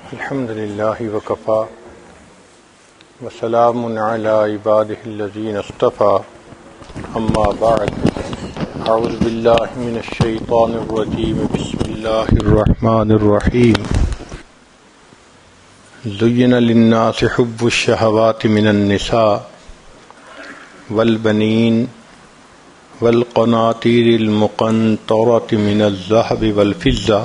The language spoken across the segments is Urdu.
الحمد لله وكفى وسلام على عباده الذين اصطفى أما بعد أعوذ بالله من الشيطان الرجيم بسم الله الرحمن الرحيم زين للناس حب الشهوات من النساء والبنين والقناطير المقنطرة من الذهب والفضة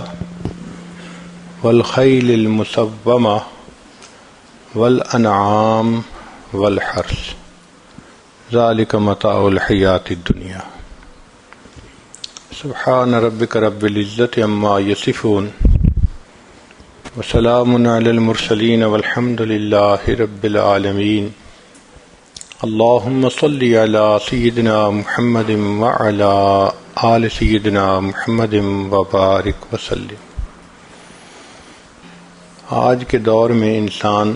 والخيل المسومة والأنعام والحرث ذلك متاع الحياة الدنيا سبحان ربك رب العزة عما يصفون وسلام على المرسلين والحمد لله رب العالمين اللهم صل على سيدنا محمد وعلى آل سيدنا محمد وبارك وسلم۔ آج کے دور میں انسان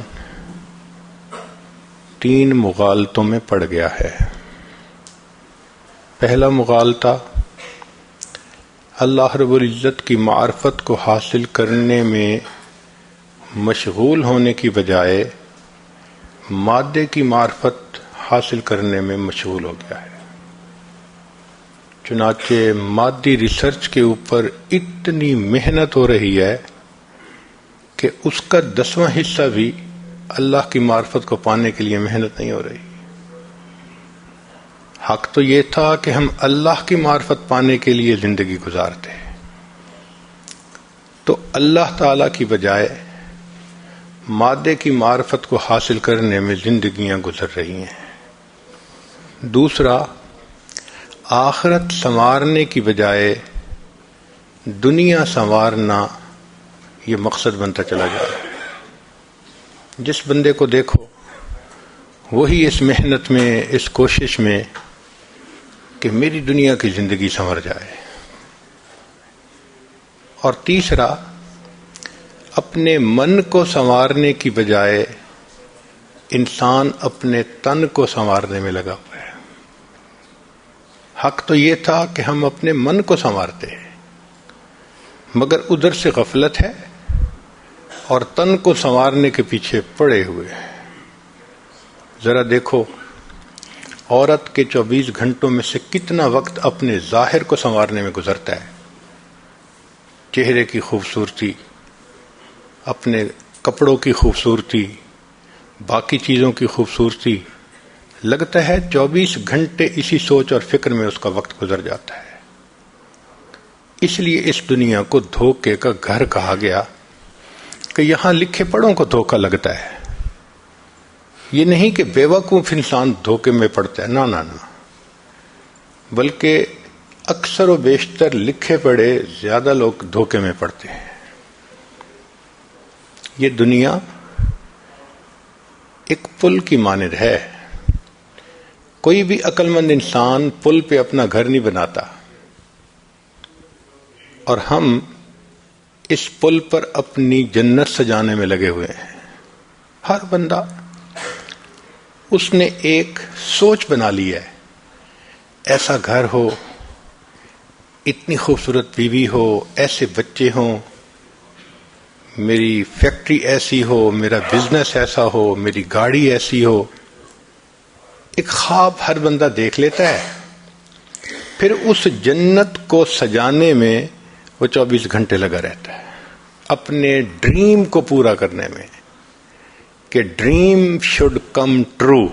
تین مغالطوں میں پڑ گیا ہے۔ پہلا مغالطہ اللہ رب العزت کی معرفت کو حاصل کرنے میں مشغول ہونے کی بجائے مادے کی معرفت حاصل کرنے میں مشغول ہو گیا ہے۔ چنانچہ مادی ریسرچ کے اوپر اتنی محنت ہو رہی ہے کہ اس کا 10واں حصہ بھی اللہ کی معرفت کو پانے کے لیے محنت نہیں ہو رہی۔ حق تو یہ تھا کہ ہم اللہ کی معرفت پانے کے لیے زندگی گزارتے ہیں، تو اللہ تعالی کی بجائے مادے کی معرفت کو حاصل کرنے میں زندگیاں گزر رہی ہیں۔ دوسرا، آخرت سنوارنے کی بجائے دنیا سنوارنا یہ مقصد بنتا چلا جا رہا ہے۔ جس بندے کو دیکھو وہی اس محنت میں، اس کوشش میں کہ میری دنیا کی زندگی سنور جائے۔ اور تیسرا، اپنے من کو سنوارنے کی بجائے انسان اپنے تن کو سنوارنے میں لگا ہوا ہے۔ حق تو یہ تھا کہ ہم اپنے من کو سنوارتے ہیں، مگر ادھر سے غفلت ہے اور تن کو سنوارنے کے پیچھے پڑے ہوئے ہیں۔ ذرا دیکھو، عورت کے 24 گھنٹوں میں سے کتنا وقت اپنے ظاہر کو سنوارنے میں گزرتا ہے۔ چہرے کی خوبصورتی، اپنے کپڑوں کی خوبصورتی، باقی چیزوں کی خوبصورتی، لگتا ہے 24 گھنٹے اسی سوچ اور فکر میں اس کا وقت گزر جاتا ہے۔ اس لیے اس دنیا کو دھوکے کا گھر کہا گیا کہ یہاں لکھے پڑھوں کو دھوکا لگتا ہے۔ یہ نہیں کہ بے وقوف انسان دھوکے میں پڑتا ہے، نہ، بلکہ اکثر و بیشتر لکھے پڑھے زیادہ لوگ دھوکے میں پڑتے ہیں۔ یہ دنیا ایک پل کی مانند ہے۔ کوئی بھی عقل مند انسان پل پہ اپنا گھر نہیں بناتا، اور ہم اس پل پر اپنی جنت سجانے میں لگے ہوئے ہیں۔ ہر بندہ اس نے ایک سوچ بنا لی ہے، ایسا گھر ہو، اتنی خوبصورت بیوی ہو، ایسے بچے ہوں، میری فیکٹری ایسی ہو، میرا بزنس ایسا ہو، میری گاڑی ایسی ہو۔ ایک خواب ہر بندہ دیکھ لیتا ہے، پھر اس جنت کو سجانے میں وہ 24 گھنٹے لگا رہتا ہے، اپنے ڈریم کو پورا کرنے میں، کہ ڈریم شوڈ کم ٹرو،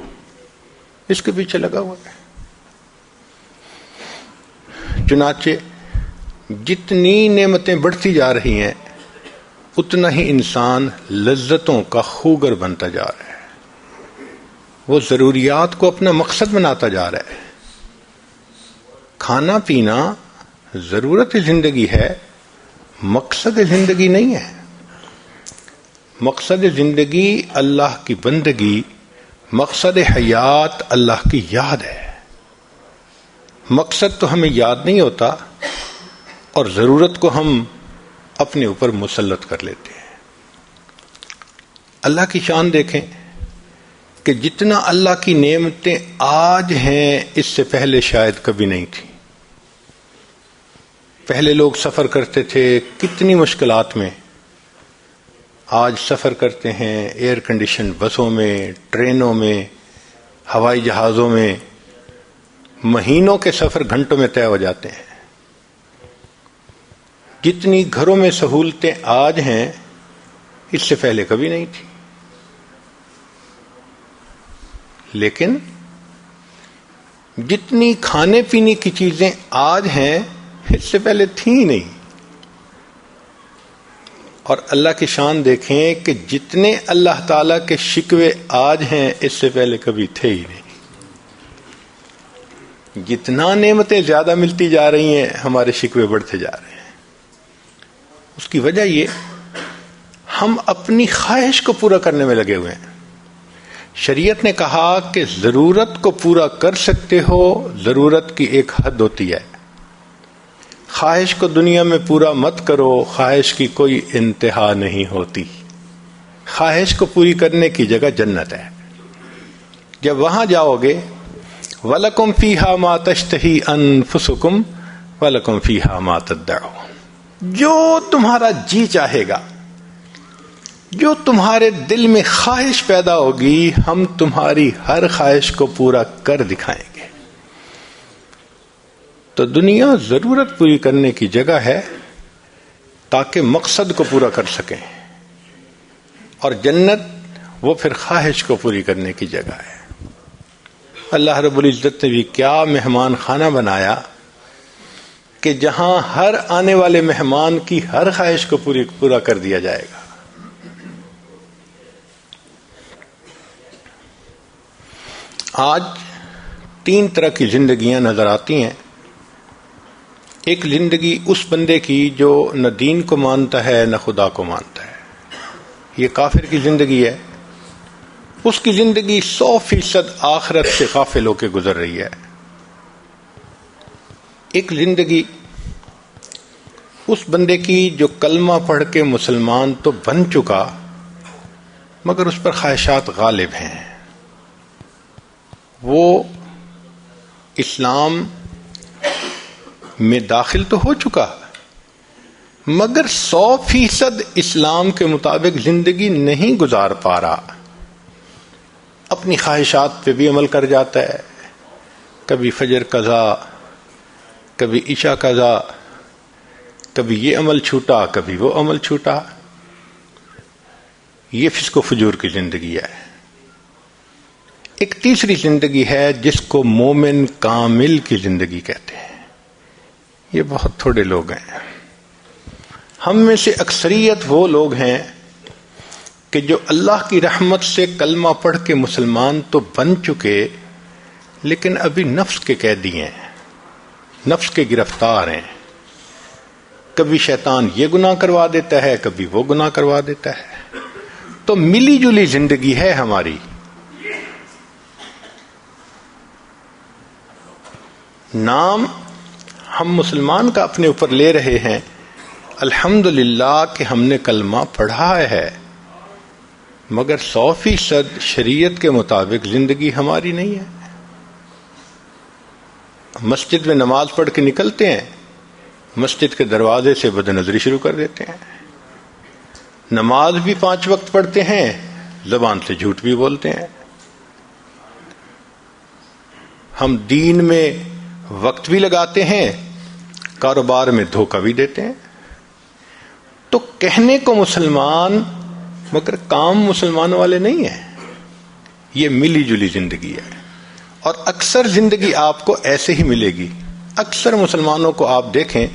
اس کے پیچھے لگا ہوا ہے۔ چنانچہ جتنی نعمتیں بڑھتی جا رہی ہیں اتنا ہی انسان لذتوں کا خوگر بنتا جا رہا ہے۔ وہ ضروریات کو اپنا مقصد بناتا جا رہا ہے۔ کھانا پینا ضرورت زندگی ہے، مقصد زندگی نہیں ہے۔ مقصد زندگی اللہ کی بندگی، مقصد حیات اللہ کی یاد ہے۔ مقصد تو ہمیں یاد نہیں ہوتا اور ضرورت کو ہم اپنے اوپر مسلط کر لیتے ہیں۔ اللہ کی شان دیکھیں کہ جتنا اللہ کی نعمتیں آج ہیں اس سے پہلے شاید کبھی نہیں تھی۔ پہلے لوگ سفر کرتے تھے کتنی مشکلات میں، آج سفر کرتے ہیں ایئر کنڈیشن بسوں میں، ٹرینوں میں، ہوائی جہازوں میں، مہینوں کے سفر گھنٹوں میں طے ہو جاتے ہیں۔ جتنی گھروں میں سہولتیں آج ہیں اس سے پہلے کبھی نہیں تھی، لیکن جتنی کھانے پینے کی چیزیں آج ہیں اس سے پہلے تھیں ہی نہیں۔ اور اللہ کی شان دیکھیں کہ جتنے اللہ تعالی کے شکوے آج ہیں اس سے پہلے کبھی تھے ہی نہیں۔ جتنا نعمتیں زیادہ ملتی جا رہی ہیں ہمارے شکوے بڑھتے جا رہے ہیں۔ اس کی وجہ یہ ہم اپنی خواہش کو پورا کرنے میں لگے ہوئے ہیں۔ شریعت نے کہا کہ ضرورت کو پورا کر سکتے ہو، ضرورت کی ایک حد ہوتی ہے، خواہش کو دنیا میں پورا مت کرو، خواہش کی کوئی انتہا نہیں ہوتی۔ خواہش کو پوری کرنے کی جگہ جنت ہے، جب وہاں جاؤ گے وَلَكُمْ فِيهَا مَا تَشْتَهِي أَنفُسُكُمْ وَلَكُمْ فِيهَا مَا تَدَّعُونَ، جو تمہارا جی چاہے گا، جو تمہارے دل میں خواہش پیدا ہوگی، ہم تمہاری ہر خواہش کو پورا کر دکھائیں گے۔ تو دنیا ضرورت پوری کرنے کی جگہ ہے تاکہ مقصد کو پورا کر سکیں، اور جنت وہ پھر خواہش کو پوری کرنے کی جگہ ہے۔ اللہ رب العزت نے بھی کیا مہمان خانہ بنایا کہ جہاں ہر آنے والے مہمان کی ہر خواہش کو پورا کر دیا جائے گا۔ آج 3 طرح کی زندگیاں نظر آتی ہیں۔ ایک زندگی اس بندے کی جو نہ دین کو مانتا ہے نہ خدا کو مانتا ہے، یہ کافر کی زندگی ہے۔ اس کی زندگی 100% آخرت سے غافل ہو کے گزر رہی ہے۔ ایک زندگی اس بندے کی جو کلمہ پڑھ کے مسلمان تو بن چکا مگر اس پر خواہشات غالب ہیں، وہ اسلام میں داخل تو ہو چکا مگر 100% اسلام کے مطابق زندگی نہیں گزار پا رہا، اپنی خواہشات پہ بھی عمل کر جاتا ہے، کبھی فجر قضا، کبھی عشاء قضا، کبھی یہ عمل چھوٹا کبھی وہ عمل چھوٹا۔ یہ فسق و فجور کی زندگی ہے۔ ایک تیسری زندگی ہے جس کو مومن کامل کی زندگی کہتے ہیں، یہ بہت تھوڑے لوگ ہیں۔ ہم میں سے اکثریت وہ لوگ ہیں کہ جو اللہ کی رحمت سے کلمہ پڑھ کے مسلمان تو بن چکے لیکن ابھی نفس کے قیدی ہیں، نفس کے گرفتار ہیں۔ کبھی شیطان یہ گناہ کروا دیتا ہے، کبھی وہ گناہ کروا دیتا ہے۔ تو ملی جلی زندگی ہے ہماری۔ نام ہم مسلمان کا اپنے اوپر لے رہے ہیں، الحمدللہ کہ ہم نے کلمہ پڑھا ہے، مگر 100% شریعت کے مطابق زندگی ہماری نہیں ہے۔ مسجد میں نماز پڑھ کے نکلتے ہیں، مسجد کے دروازے سے بد نظری شروع کر دیتے ہیں۔ نماز بھی 5 وقت پڑھتے ہیں، زبان سے جھوٹ بھی بولتے ہیں۔ ہم دین میں وقت بھی لگاتے ہیں، کاروبار میں دھوکہ بھی دیتے ہیں۔ تو کہنے کو مسلمان مگر کام مسلمانوں والے نہیں ہیں۔ یہ ملی جلی زندگی ہے، اور اکثر زندگی آپ کو ایسے ہی ملے گی۔ اکثر مسلمانوں کو آپ دیکھیں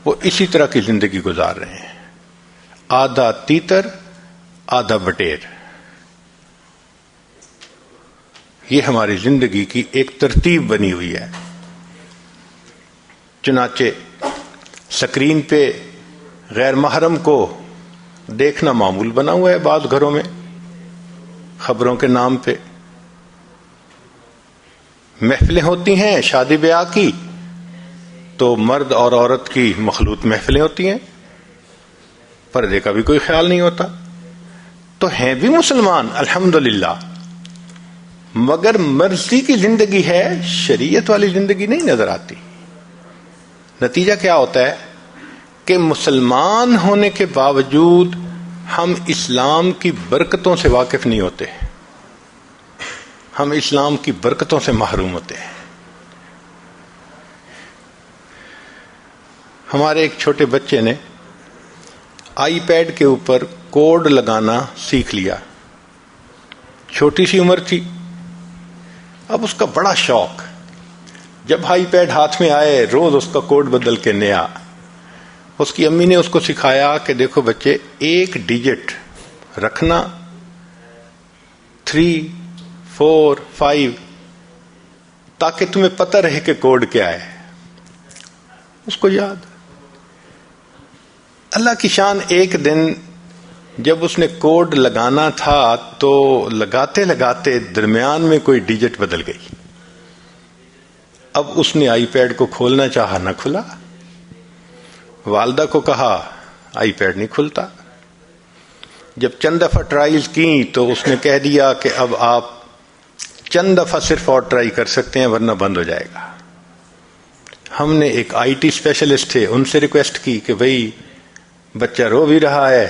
وہ اسی طرح کی زندگی گزار رہے ہیں، آدھا تیتر آدھا بٹیر۔ یہ ہماری زندگی کی ایک ترتیب بنی ہوئی ہے۔ چنانچہ سکرین پہ غیر محرم کو دیکھنا معمول بنا ہوا ہے بعض گھروں میں، خبروں کے نام پہ۔ محفلیں ہوتی ہیں شادی بیاہ کی تو مرد اور عورت کی مخلوط محفلیں ہوتی ہیں، پردے کا بھی کوئی خیال نہیں ہوتا۔ تو ہیں بھی مسلمان الحمدللہ، مگر مرضی کی زندگی ہے، شریعت والی زندگی نہیں نظر آتی۔ نتیجہ کیا ہوتا ہے کہ مسلمان ہونے کے باوجود ہم اسلام کی برکتوں سے واقف نہیں ہوتے، ہم اسلام کی برکتوں سے محروم ہوتے ہیں۔ ہمارے ایک چھوٹے بچے نے آئی پیڈ کے اوپر کوڈ لگانا سیکھ لیا، چھوٹی سی عمر تھی، اب اس کا بڑا شوق، جب آئی پیڈ ہاتھ میں آئے روز اس کا کوڈ بدل کے نیا۔ اس کی امی نے اس کو سکھایا کہ دیکھو بچے، ایک ڈیجٹ رکھنا 3 4 5 تاکہ تمہیں پتہ رہے کہ کوڈ کیا ہے۔ اس کو یاد۔ اللہ کی شان، ایک دن جب اس نے کوڈ لگانا تھا تو لگاتے لگاتے درمیان میں کوئی ڈیجٹ بدل گئی۔ اب اس نے آئی پیڈ کو کھولنا چاہا، نہ کھلا۔ والدہ کو کہا آئی پیڈ نہیں کھلتا۔ جب چند دفعہ ٹرائیز کی تو اس نے کہہ دیا کہ اب آپ چند دفعہ صرف اور ٹرائی کر سکتے ہیں ورنہ بند ہو جائے گا۔ ہم نے ایک آئی ٹی اسپیشلسٹ تھے، ان سے ریکویسٹ کی کہ بھئی بچہ رو بھی رہا ہے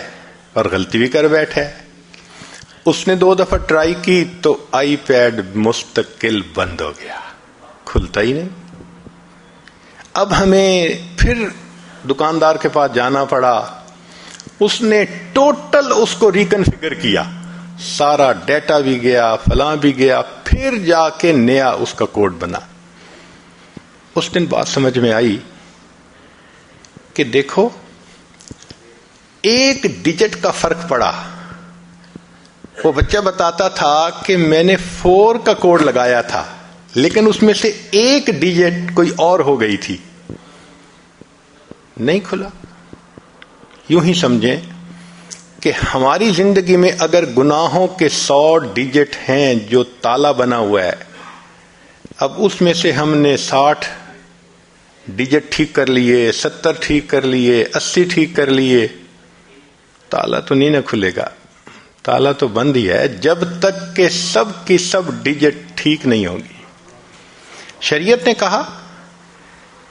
اور غلطی بھی کر بیٹھا ہے۔ اس نے 2 دفعہ ٹرائی کی تو آئی پیڈ مستقل بند ہو گیا، کھلتا ہی نہیں۔ اب ہمیں پھر دکاندار کے پاس جانا پڑا، اس نے ٹوٹل اس کو ریکنفیگر کیا، سارا ڈیٹا بھی گیا، فلاں بھی گیا، پھر جا کے نیا اس کا کوڈ بنا۔ اس دن بات سمجھ میں آئی کہ دیکھو، ایک ڈیجٹ کا فرق پڑا۔ وہ بچہ بتاتا تھا کہ میں نے 4 کا کوڈ لگایا تھا لیکن اس میں سے ایک ڈیجٹ کوئی اور ہو گئی تھی، نہیں کھلا۔ یوں ہی سمجھیں کہ ہماری زندگی میں اگر گناہوں کے 100 ڈیجٹ ہیں جو تالا بنا ہوا ہے، اب اس میں سے ہم نے 60 ڈیجٹ ٹھیک کر لیے، 70 ٹھیک کر لیے، 80 ٹھیک کر لیے، تالا تو نہیں نہ کھلے گا۔ تالا تو بند ہی ہے جب تک کہ سب کی سب ڈیجٹ ٹھیک نہیں ہوگی۔ شریعت نے کہا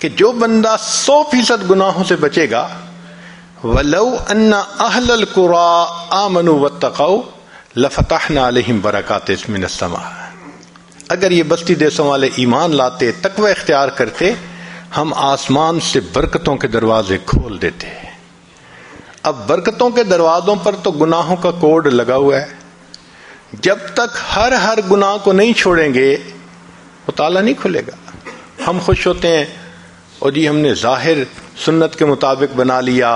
کہ جو بندہ 100% گناہوں سے بچے گا، وَلَوْ أَنَّ أَهْلَ الْقُرَىٰ آمَنُوا وَاتَّقَوْا لَفَتَحْنَا عَلَيْهِمْ بَرَكَاتٍ مِّنَ السَّمَاءِ۔ اگر یہ بستی دیسوں والے ایمان لاتے، تقوی اختیار کرتے، ہم آسمان سے برکتوں کے دروازے کھول دیتے۔ اب برکتوں کے دروازوں پر تو گناہوں کا کوڈ لگا ہوا ہے، جب تک ہر گناہ کو نہیں چھوڑیں گے وہ تالا نہیں کھلے گا۔ ہم خوش ہوتے ہیں اور جی ہم نے ظاہر سنت کے مطابق بنا لیا،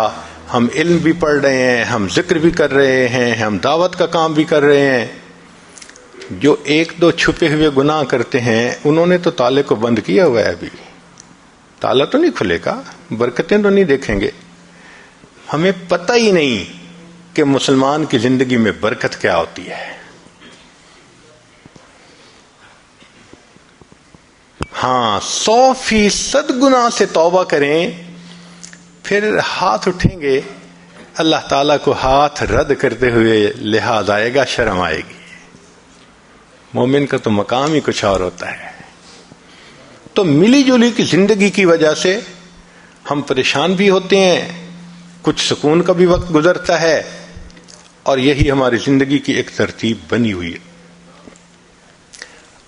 ہم علم بھی پڑھ رہے ہیں، ہم ذکر بھی کر رہے ہیں، ہم دعوت کا کام بھی کر رہے ہیں۔ جو 1-2 چھپے ہوئے گناہ کرتے ہیں انہوں نے تو تالے کو بند کیا ہوا ہے، ابھی تالا تو نہیں کھلے گا، برکتیں تو نہیں دیکھیں گے۔ ہمیں پتہ ہی نہیں کہ مسلمان کی زندگی میں برکت کیا ہوتی ہے۔ ہاں، 100% گناہ سے توبہ کریں، پھر ہاتھ اٹھیں گے، اللہ تعالیٰ کو ہاتھ رد کرتے ہوئے لحاظ آئے گا، شرم آئے گی۔ مومن کا تو مقام ہی کچھ اور ہوتا ہے۔ تو ملی جلی کی زندگی کی وجہ سے ہم پریشان بھی ہوتے ہیں، کچھ سکون کا بھی وقت گزرتا ہے، اور یہی ہماری زندگی کی ایک ترتیب بنی ہوئی ہے۔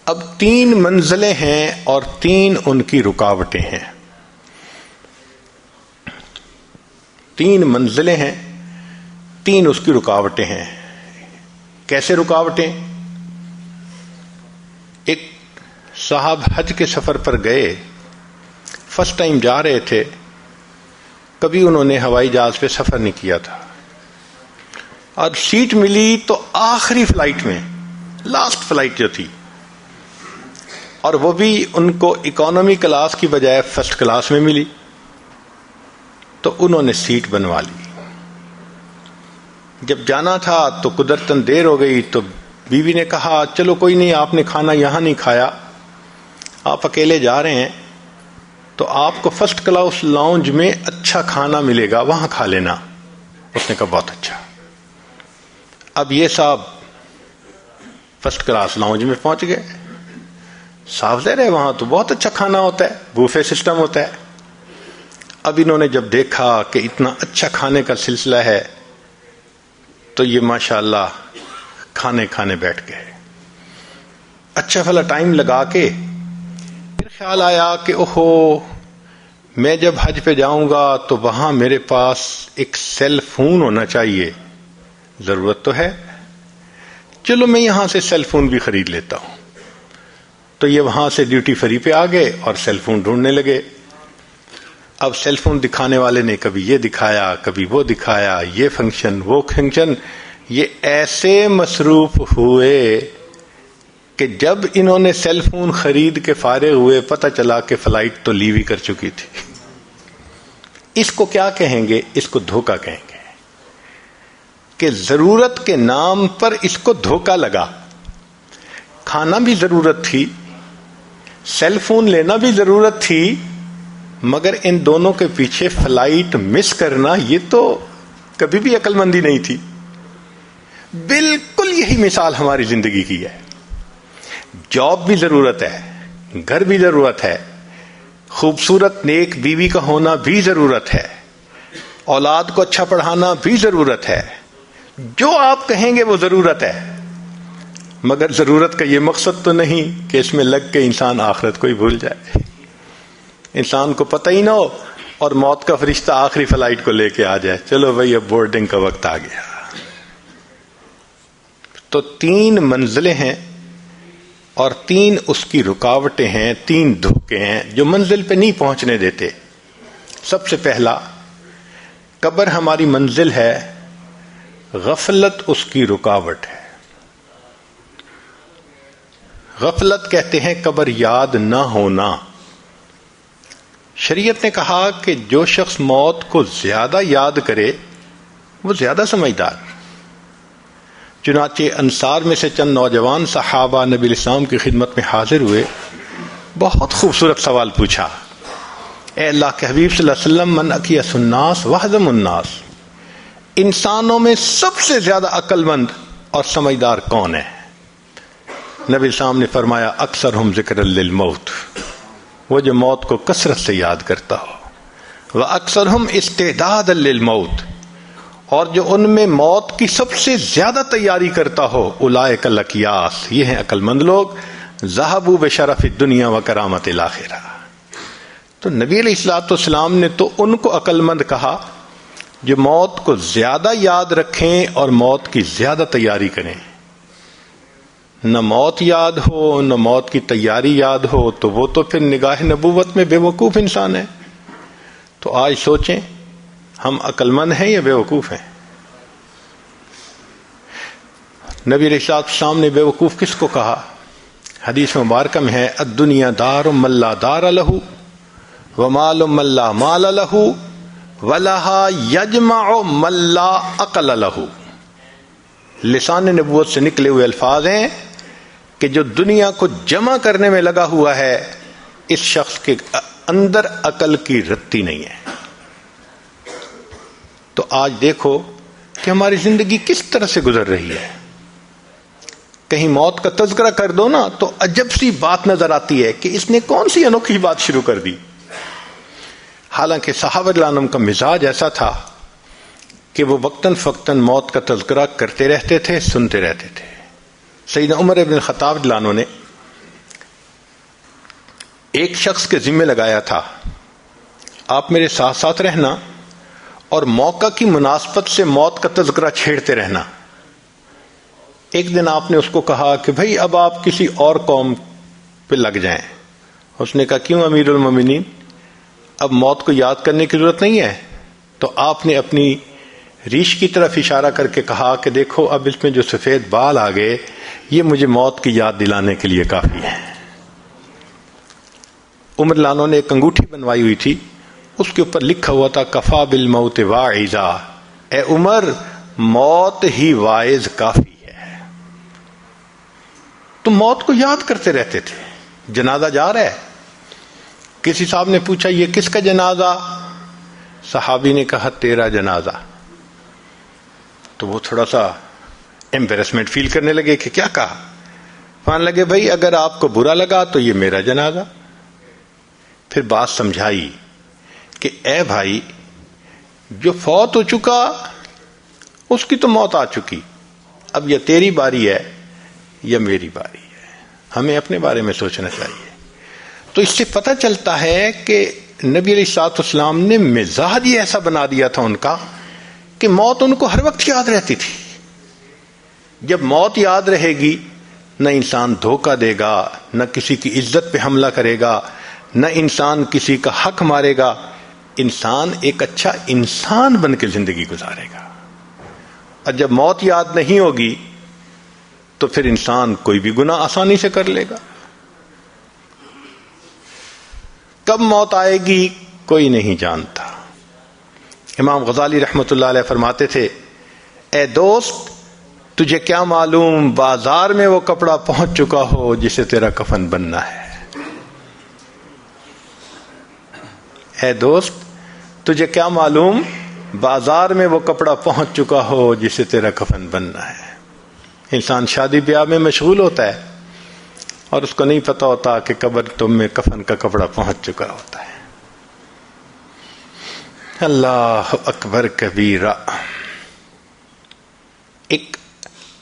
اب 3 منزلیں ہیں اور 3 ان کی رکاوٹیں ہیں۔ 3 منزلیں ہیں، 3 اس کی رکاوٹیں ہیں۔ کیسے رکاوٹیں؟ ایک صاحب حج کے سفر پر گئے، فرسٹ ٹائم جا رہے تھے، کبھی انہوں نے ہوائی جہاز پہ سفر نہیں کیا تھا، اور سیٹ ملی تو آخری فلائٹ میں، لاسٹ فلائٹ جو تھی، اور وہ بھی ان کو اکانومی کلاس کی بجائے فرسٹ کلاس میں ملی، تو انہوں نے سیٹ بنوا لی۔ جب جانا تھا تو قدرتاً دیر ہو گئی، تو بیوی نے کہا چلو کوئی نہیں، آپ نے کھانا یہاں نہیں کھایا، آپ اکیلے جا رہے ہیں تو آپ کو فرسٹ کلاس لاؤنج میں اچھا کھانا ملے گا، وہاں کھا لینا۔ اس نے کہا بہت اچھا۔ اب یہ صاحب فرسٹ کلاس لاؤنج میں پہنچ گئے، صاف ظاہر ہے وہاں تو بہت اچھا کھانا ہوتا ہے، بوفے سسٹم ہوتا ہے۔ اب انہوں نے جب دیکھا کہ اتنا اچھا کھانے کا سلسلہ ہے تو یہ ماشاءاللہ کھانے بیٹھ گئے. اچھا بھلا ٹائم لگا کے پھر خیال آیا کہ اوہو میں جب حج پہ جاؤں گا تو وہاں میرے پاس ایک سیل فون ہونا چاہیے. ضرورت تو ہے، چلو میں یہاں سے سیل فون بھی خرید لیتا ہوں. تو یہ وہاں سے ڈیوٹی فری پہ آ گئے اور سیل فون ڈھونڈنے لگے. اب سیل فون دکھانے والے نے کبھی یہ دکھایا کبھی وہ دکھایا، یہ فنکشن وہ فنکشن. یہ ایسے مصروف ہوئے کہ جب انہوں نے سیل فون خرید کے فارغ ہوئے پتہ چلا کہ فلائٹ تو لیو ہی کر چکی تھی. اس کو کیا کہیں گے؟ اس کو دھوکہ کہیں گے کہ ضرورت کے نام پر اس کو دھوکہ لگا. کھانا بھی ضرورت تھی، سیل فون لینا بھی ضرورت تھی، مگر ان دونوں کے پیچھے فلائٹ مس کرنا یہ تو کبھی بھی عقل مندی نہیں تھی. بالکل یہی مثال ہماری زندگی کی ہے. جاب بھی ضرورت ہے، گھر بھی ضرورت ہے، خوبصورت نیک بیوی کا ہونا بھی ضرورت ہے، اولاد کو اچھا پڑھانا بھی ضرورت ہے. جو آپ کہیں گے وہ ضرورت ہے، مگر ضرورت کا یہ مقصد تو نہیں کہ اس میں لگ کے انسان آخرت کو ہی بھول جائے. انسان کو پتہ ہی نہ ہو اور موت کا فرشتہ آخری فلائٹ کو لے کے آ جائے، چلو بھائی اب بورڈنگ کا وقت آ گیا. تو 3 منزلیں ہیں اور 3 اس کی رکاوٹیں ہیں، 3 دھوکے ہیں جو منزل پہ نہیں پہنچنے دیتے. سب سے پہلا، قبر ہماری منزل ہے، غفلت اس کی رکاوٹ ہے. غفلت کہتے ہیں قبر یاد نہ ہونا. شریعت نے کہا کہ جو شخص موت کو زیادہ یاد کرے وہ زیادہ سمجھدار. چنانچہ انصار میں سے چند نوجوان صحابہ نبی الاسلام کی خدمت میں حاضر ہوئے. بہت خوبصورت سوال پوچھا، اے اللہ کے حبیب صلی اللہ علیہ وسلم، من اکیس الناس وحزم الناس، انسانوں میں سب سے زیادہ عقل مند اور سمجھدار کون ہے؟ نبی الاسلام نے فرمایا اکثرہم ذکر للموت، وہ جو موت کو کثرت سے یاد کرتا ہو، وَأَكْثَرْهُمْ اسْتِعْدَادًا لِلْمَوْتِ، اور جو ان میں موت کی سب سے زیادہ تیاری کرتا ہو، اولئک الاکیاس، یہ ہیں عقل مند لوگ، ذهبوا بشرف الدنیا وکرامت الاخرہ. تو نبی علیہ الصلوۃ والسلام نے تو ان کو عقل مند کہا جو موت کو زیادہ یاد رکھیں اور موت کی زیادہ تیاری کریں. نہ موت یاد ہو نہ موت کی تیاری یاد ہو تو وہ تو پھر نگاہ نبوت میں بے وقوف انسان ہے. تو آج سوچیں ہم عقل مند ہیں یا بے وقوف ہیں؟ نبی علیہ السلام نے بے وقوف کس کو کہا؟ حدیث مبارکہ میں ہے الدنیا دار من لا دار لہ ومال من لا مال لہ ولہا یجمع من لا عقل لہ. لسان نبوت سے نکلے ہوئے الفاظ ہیں کہ جو دنیا کو جمع کرنے میں لگا ہوا ہے اس شخص کے اندر عقل کی رتی نہیں ہے. تو آج دیکھو کہ ہماری زندگی کس طرح سے گزر رہی ہے. کہیں موت کا تذکرہ کر دو نا تو عجب سی بات نظر آتی ہے کہ اس نے کون سی انوکھی بات شروع کر دی. حالانکہ صحابہ رضی اللہ عنہم کا مزاج ایسا تھا کہ وہ وقتاً فوقتاً موت کا تذکرہ کرتے رہتے تھے، سنتے رہتے تھے. سیدنا عمر ابن الخطاب رضی اللہ عنہ نے ایک شخص کے ذمہ لگایا تھا آپ میرے ساتھ ساتھ رہنا اور موقع کی مناسبت سے موت کا تذکرہ چھیڑتے رہنا. ایک دن آپ نے اس کو کہا کہ بھئی اب آپ کسی اور قوم پہ لگ جائیں. اس نے کہا کیوں امیر المومنین، اب موت کو یاد کرنے کی ضرورت نہیں ہے؟ تو آپ نے اپنی ریش کی طرف اشارہ کر کے کہا کہ دیکھو اب اس میں جو سفید بال آ گئے یہ مجھے موت کی یاد دلانے کے لیے کافی ہے. عمر لانو نے ایک انگوٹھی بنوائی ہوئی تھی، اس کے اوپر لکھا ہوا تھا کفا بالموت واعظا، اے عمر موت ہی واعظ کافی ہے. تو موت کو یاد کرتے رہتے تھے. جنازہ جا رہا ہے، کسی صاحب نے پوچھا یہ کس کا جنازہ؟ صحابی نے کہا تیرا جنازہ. تو وہ تھوڑا سا ایمبیرسمنٹ فیل کرنے لگے کہ کیا کہا. مان لگے بھائی اگر آپ کو برا لگا تو یہ میرا جنازہ. پھر بات سمجھائی کہ اے بھائی جو فوت ہو چکا اس کی تو موت آ چکی، اب یہ تیری باری ہے یا میری باری ہے، ہمیں اپنے بارے میں سوچنا چاہیے۔ تو اس سے پتہ چلتا ہے کہ نبی علیہ الصلوۃ والسلام نے مزاج ہی ایسا بنا دیا تھا ان کا کہ موت ان کو ہر وقت یاد رہتی تھی۔ جب موت یاد رہے گی، نہ انسان دھوکہ دے گا، نہ کسی کی عزت پہ حملہ کرے گا، نہ انسان کسی کا حق مارے گا، انسان ایک اچھا انسان بن کے زندگی گزارے گا۔ اور جب موت یاد نہیں ہوگی تو پھر انسان کوئی بھی گناہ آسانی سے کر لے گا۔ کب موت آئے گی کوئی نہیں جانتا۔ امام غزالی رحمۃ اللہ علیہ فرماتے تھے، اے دوست تجھے کیا معلوم بازار میں وہ کپڑا پہنچ چکا ہو جسے تیرا کفن بننا ہے۔ اے دوست تجھے کیا معلوم بازار میں وہ کپڑا پہنچ چکا ہو جسے تیرا کفن بننا ہے۔ انسان شادی بیاہ میں مشغول ہوتا ہے اور اس کو نہیں پتا ہوتا کہ قبر تم میں کفن کا کپڑا پہنچ چکا ہوتا ہے۔ اللہ اکبر کبیرہ۔ ایک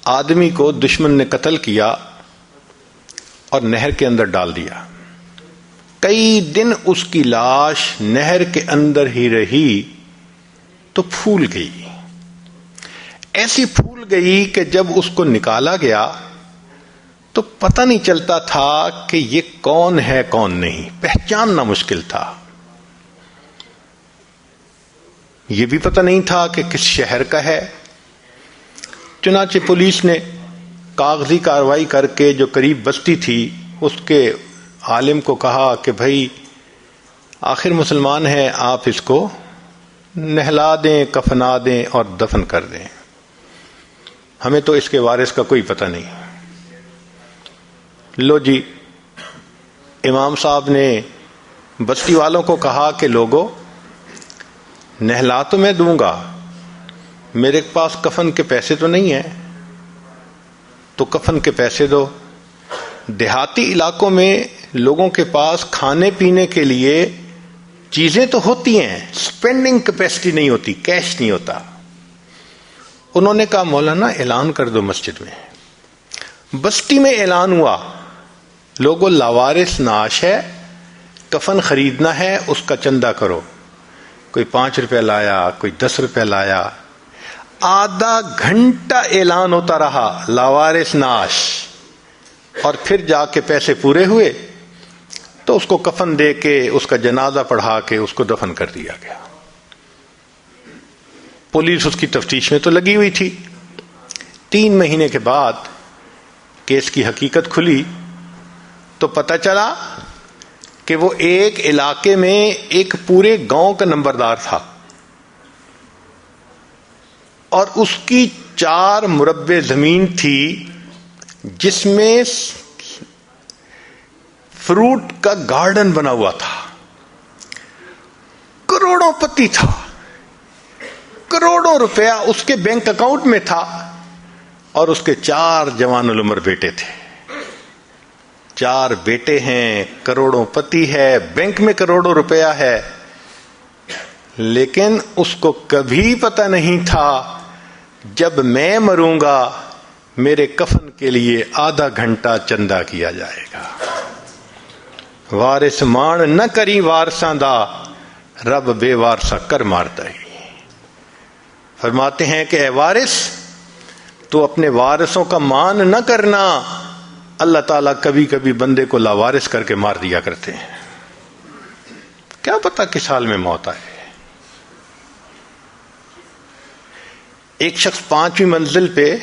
آدمی کو دشمن نے قتل کیا اور نہر کے اندر ڈال دیا، کئی دن اس کی لاش نہر کے اندر ہی رہی تو پھول گئی، ایسی پھول گئی کہ جب اس کو نکالا گیا تو پتہ نہیں چلتا تھا کہ یہ کون ہے کون نہیں، پہچاننا مشکل تھا۔ یہ بھی پتہ نہیں تھا کہ کس شہر کا ہے۔ چنانچہ پولیس نے کاغذی کارروائی کر کے جو قریب بستی تھی اس کے عالم کو کہا کہ بھائی آخر مسلمان ہے، آپ اس کو نہلا دیں، کفنا دیں اور دفن کر دیں، ہمیں تو اس کے وارث کا کوئی پتہ نہیں۔ لو جی، امام صاحب نے بستی والوں کو کہا کہ لوگوں نہلا تو میں دوں گا، میرے پاس کفن کے پیسے تو نہیں ہیں، تو کفن کے پیسے دو۔ دیہاتی علاقوں میں لوگوں کے پاس کھانے پینے کے لیے چیزیں تو ہوتی ہیں، سپینڈنگ کیپیسٹی نہیں ہوتی، کیش نہیں ہوتا۔ انہوں نے کہا مولانا اعلان کر دو مسجد میں۔ بستی میں اعلان ہوا، لوگوں لاوارث نعش ہے، کفن خریدنا ہے، اس کا چندہ کرو۔ کوئی 5 روپے لایا، کوئی 10 روپے لایا، آدھا گھنٹہ اعلان ہوتا رہا لاوارث نعش، اور پھر جا کے پیسے پورے ہوئے تو اس کو کفن دے کے اس کا جنازہ پڑھا کے اس کو دفن کر دیا گیا۔ پولیس اس کی تفتیش میں تو لگی ہوئی تھی۔ 3 مہینے کے بعد کیس کی حقیقت کھلی تو پتہ چلا کہ وہ ایک علاقے میں ایک پورے گاؤں کا نمبردار تھا اور اس کی 4 مربع زمین تھی جس میں فروٹ کا گارڈن بنا ہوا تھا، کروڑوں پتی تھا، کروڑوں روپیہ اس کے بینک اکاؤنٹ میں تھا، اور اس کے 4 جوان العمر بیٹے تھے۔ 4 بیٹے ہیں، کروڑوں پتی ہے، بینک میں کروڑوں روپیہ ہے، لیکن اس کو کبھی پتہ نہیں تھا جب میں مروں گا میرے کفن کے لیے آدھا گھنٹہ چندہ کیا جائے گا۔ وارث مان نہ کری وارثاں دا، رب بے وارثا کر مارتا ہی۔ فرماتے ہیں کہ اے وارث تو اپنے وارثوں کا مان نہ کرنا، اللہ تعالیٰ کبھی کبھی بندے کو لاوارث کر کے مار دیا کرتے ہیں، کیا پتہ کس حال میں موت آئے۔ ایک شخص 5ویں منزل پہ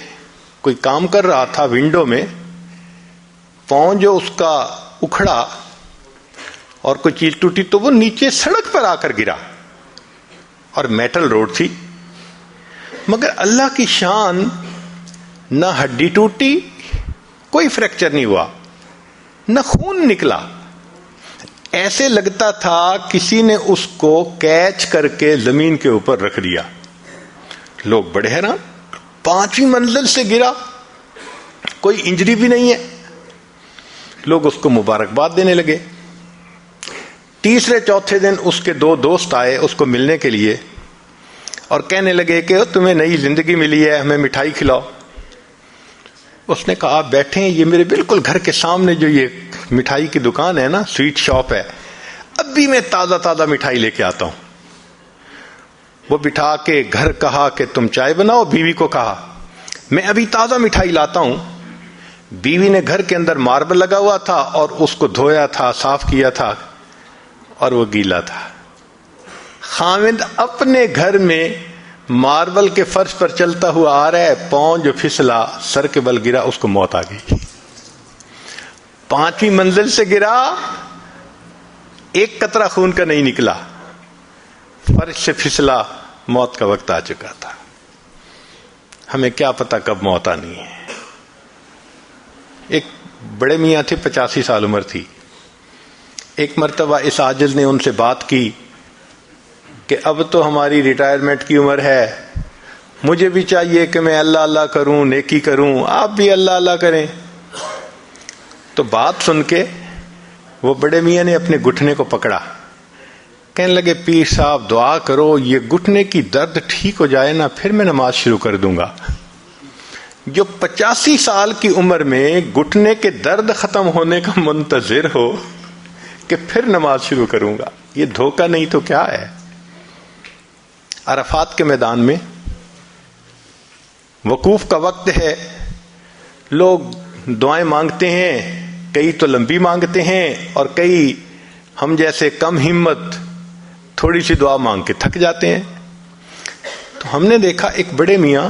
کوئی کام کر رہا تھا، ونڈو میں پاؤں جو اس کا اکھڑا اور کوئی چیز ٹوٹی تو وہ نیچے سڑک پر آ کر گرا، اور میٹل روڈ تھی، مگر اللہ کی شان، نہ ہڈی ٹوٹی، کوئی فریکچر نہیں ہوا، نہ خون نکلا، ایسے لگتا تھا کسی نے اس کو کیچ کر کے زمین کے اوپر رکھ دیا۔ لوگ بڑے حیران، 5ویں منزل سے گرا، کوئی انجری بھی نہیں ہے، لوگ اس کو مبارکباد دینے لگے۔ تیسرے چوتھے دن اس کے 2 دوست آئے اس کو ملنے کے لیے، اور کہنے لگے کہ تمہیں نئی زندگی ملی ہے، ہمیں مٹھائی کھلاؤ۔ اس نے کہا آپ بیٹھے ہیں، یہ میرے بالکل گھر کے سامنے جو یہ مٹھائی کی دکان ہے نا، سویٹ شاپ ہے، ابھی میں تازہ تازہ مٹھائی لے کے آتا ہوں۔ وہ بٹھا کے گھر کہا کہ تم چائے بناؤ، بیوی کو کہا میں ابھی تازہ مٹھائی لاتا ہوں۔ بیوی نے گھر کے اندر ماربل لگا ہوا تھا اور اس کو دھویا تھا، صاف کیا تھا، اور وہ گیلا تھا۔ خاوند اپنے گھر میں ماربل کے فرش پر چلتا ہوا آ رہا ہے، پاؤں جو پھسلا، سر کے بل گرا، اس کو موت آ گئی۔ 5ویں منزل سے گرا، ایک قطرہ خون کا نہیں نکلا، فرش سے پھسلا، موت کا وقت آ چکا تھا۔ ہمیں کیا پتا کب موت آنی ہے۔ ایک بڑے میاں تھے، 85 سال عمر تھی۔ ایک مرتبہ اس عاجز نے ان سے بات کی کہ اب تو ہماری ریٹائرمنٹ کی عمر ہے، مجھے بھی چاہیے کہ میں اللہ اللہ کروں، نیکی کروں، آپ بھی اللہ اللہ کریں۔ تو بات سن کے وہ بڑے میاں نے اپنے گھٹنے کو پکڑا، کہنے لگے پیر صاحب دعا کرو یہ گھٹنے کی درد ٹھیک ہو جائے نا، پھر میں نماز شروع کر دوں گا۔ جو 85 سال کی عمر میں گھٹنے کے درد ختم ہونے کا منتظر ہو کہ پھر نماز شروع کروں گا، یہ دھوکہ نہیں تو کیا ہے۔ عرفات کے میدان میں وقوف کا وقت ہے، لوگ دعائیں مانگتے ہیں، کئی تو لمبی مانگتے ہیں اور کئی ہم جیسے کم ہمت تھوڑی سی دعا مانگ کے تھک جاتے ہیں۔ تو ہم نے دیکھا ایک بڑے میاں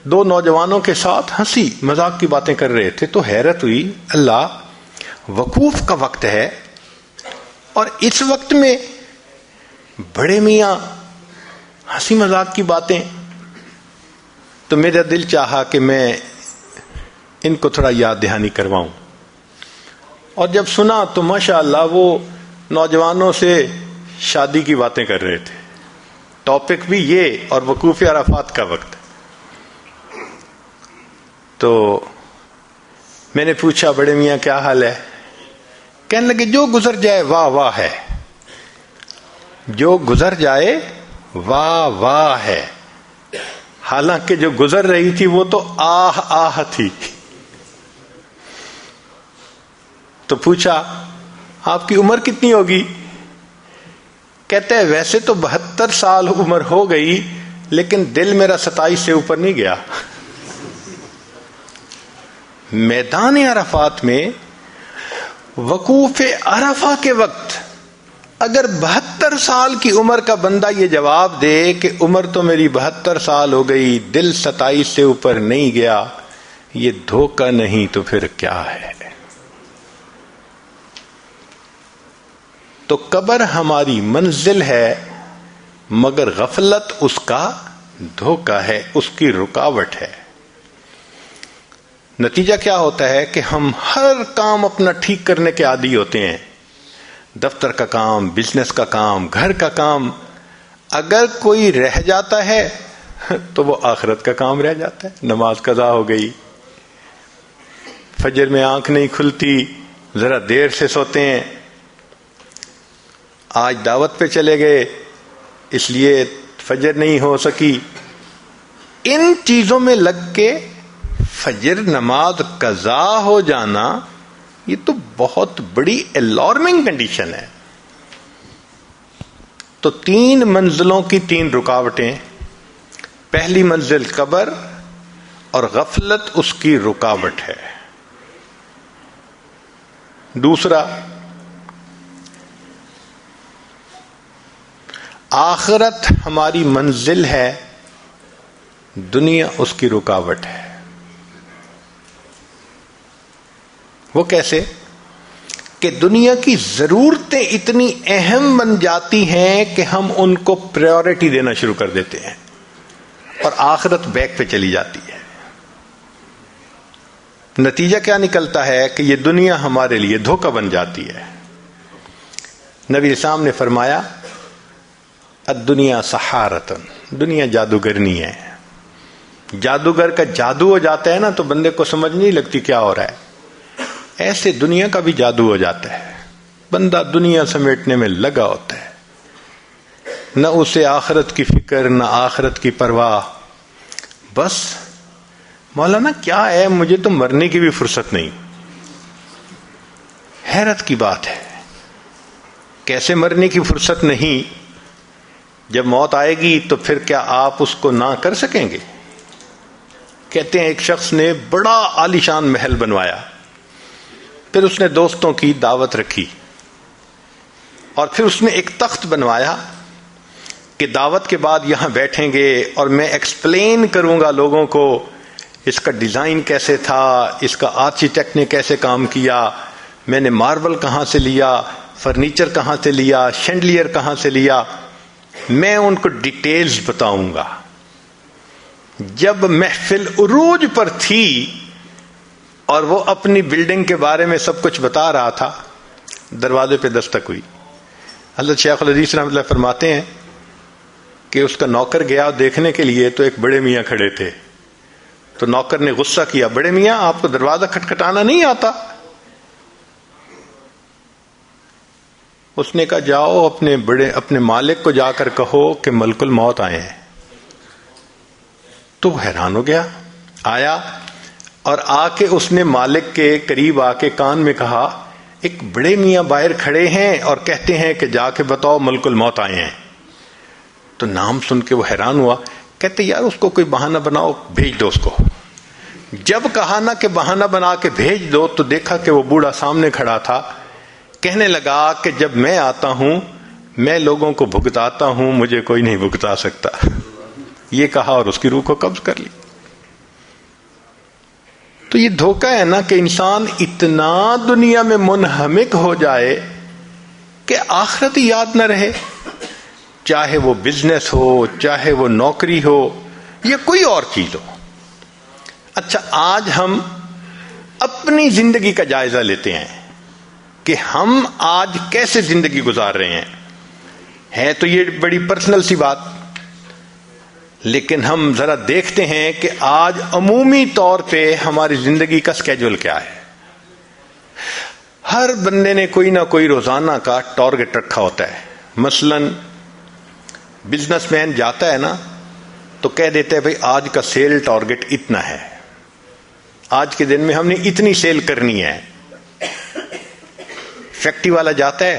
2 نوجوانوں کے ساتھ ہنسی مذاق کی باتیں کر رہے تھے، تو حیرت ہوئی، اللہ وقوف کا وقت ہے اور اس وقت میں بڑے میاں ہنسی مذاق کی باتیں۔ تو میرا دل چاہا کہ میں ان کو تھوڑا یاد دہانی کرواؤں، اور جب سنا تو ماشاءاللہ وہ نوجوانوں سے شادی کی باتیں کر رہے تھے، ٹاپک بھی یہ اور وقوف عرفات کا وقت۔ تو میں نے پوچھا بڑے میاں کیا حال ہے؟ کہنے لگے جو گزر جائے واہ واہ ہے، جو گزر جائے واہ واہ ہے۔ حالانکہ جو گزر رہی تھی وہ تو آہ آہ تھی۔ تو پوچھا آپ کی عمر کتنی ہوگی؟ کہتے ہیں ویسے تو 72 سال عمر ہو گئی، لیکن دل میرا 27 سے اوپر نہیں گیا۔ میدان عرفات میں وقوف عرفہ کے وقت اگر 72 سال کی عمر کا بندہ یہ جواب دے کہ عمر تو میری 72 سال ہو گئی، دل 27 سے اوپر نہیں گیا، یہ دھوکہ نہیں تو پھر کیا ہے؟ تو قبر ہماری منزل ہے، مگر غفلت اس کا دھوکہ ہے، اس کی رکاوٹ ہے۔ نتیجہ کیا ہوتا ہے کہ ہم ہر کام اپنا ٹھیک کرنے کے عادی ہوتے ہیں، دفتر کا کام، بزنس کا کام، گھر کا کام۔ اگر کوئی رہ جاتا ہے تو وہ آخرت کا کام رہ جاتا ہے۔ نماز قضا ہو گئی، فجر میں آنکھ نہیں کھلتی، ذرا دیر سے سوتے ہیں، آج دعوت پہ چلے گئے اس لیے فجر نہیں ہو سکی، ان چیزوں میں لگ کے فجر نماز قضا ہو جانا یہ تو بہت بڑی الارمنگ کنڈیشن ہے۔ تو 3 منزلوں کی 3 رکاوٹیں، پہلی منزل قبر اور غفلت اس کی رکاوٹ ہے۔ دوسرا آخرت ہماری منزل ہے، دنیا اس کی رکاوٹ ہے۔ وہ کیسے؟ کہ دنیا کی ضرورتیں اتنی اہم بن جاتی ہیں کہ ہم ان کو پریورٹی دینا شروع کر دیتے ہیں اور آخرت بیک پہ چلی جاتی ہے۔ نتیجہ کیا نکلتا ہے کہ یہ دنیا ہمارے لیے دھوکہ بن جاتی ہے۔ نبی اسلام نے فرمایا الدنیا سحارتن، دنیا جادوگرنی ہے۔ جادوگر کا جادو ہو جاتا ہے نا تو بندے کو سمجھ نہیں لگتی کیا ہو رہا ہے، ایسے دنیا کا بھی جادو ہو جاتا ہے، بندہ دنیا سمیٹنے میں لگا ہوتا ہے، نہ اسے آخرت کی فکر، نہ آخرت کی پرواہ. بس مولانا کیا ہے، مجھے تو مرنے کی بھی فرصت نہیں. حیرت کی بات ہے، کیسے مرنے کی فرصت نہیں؟ جب موت آئے گی تو پھر کیا آپ اس کو نہ کر سکیں گے؟ کہتے ہیں ایک شخص نے بڑا عالیشان محل بنوایا، پھر اس نے دوستوں کی دعوت رکھی، اور پھر اس نے ایک تخت بنوایا کہ دعوت کے بعد یہاں بیٹھیں گے اور میں ایکسپلین کروں گا لوگوں کو اس کا ڈیزائن کیسے تھا، اس کا آرکیٹیکٹ نے کیسے کام کیا، میں نے ماربل کہاں سے لیا، فرنیچر کہاں سے لیا، شینڈلیئر کہاں سے لیا، میں ان کو ڈیٹیلز بتاؤں گا. جب محفل عروج پر تھی اور وہ اپنی بلڈنگ کے بارے میں سب کچھ بتا رہا تھا، دروازے پہ دستک ہوئی. حضرت شیخ الحدیث رحمۃ اللہ فرماتے ہیں کہ اس کا نوکر گیا دیکھنے کے لیے تو ایک بڑے میاں کھڑے تھے. تو نوکر نے غصہ کیا، بڑے میاں آپ کو دروازہ کھٹکھٹانا نہیں آتا؟ اس نے کہا جاؤ اپنے مالک کو جا کر کہو کہ ملک الموت آئے ہیں. تو حیران ہو گیا، آیا اور آ کے اس نے مالک کے قریب آ کے کان میں کہا ایک بڑے میاں باہر کھڑے ہیں اور کہتے ہیں کہ جا کے بتاؤ ملک الموت آئے ہیں. تو نام سن کے وہ حیران ہوا، کہتے یار اس کو کوئی بہانہ بناؤ، بھیج دو اس کو. جب کہا نا کہ بہانہ بنا کے بھیج دو تو دیکھا کہ وہ بوڑھا سامنے کھڑا تھا. کہنے لگا کہ جب میں آتا ہوں میں لوگوں کو بھگتاتا ہوں، مجھے کوئی نہیں بھگتا سکتا. یہ کہا اور اس کی روح کو قبض کر لی. تو یہ دھوکہ ہے نا کہ انسان اتنا دنیا میں منہمک ہو جائے کہ آخرت یاد نہ رہے، چاہے وہ بزنس ہو، چاہے وہ نوکری ہو یا کوئی اور چیز ہو. اچھا آج ہم اپنی زندگی کا جائزہ لیتے ہیں کہ ہم آج کیسے زندگی گزار رہے ہیں. ہے تو یہ بڑی پرسنل سی بات، لیکن ہم ذرا دیکھتے ہیں کہ آج عمومی طور پہ ہماری زندگی کا سکیجول کیا ہے. ہر بندے نے کوئی نہ کوئی روزانہ کا ٹارگٹ رکھا ہوتا ہے. مثلا بزنس مین جاتا ہے نا تو کہہ دیتے ہیں بھائی آج کا سیل ٹارگٹ اتنا ہے، آج کے دن میں ہم نے اتنی سیل کرنی ہے. فیکٹری والا جاتا ہے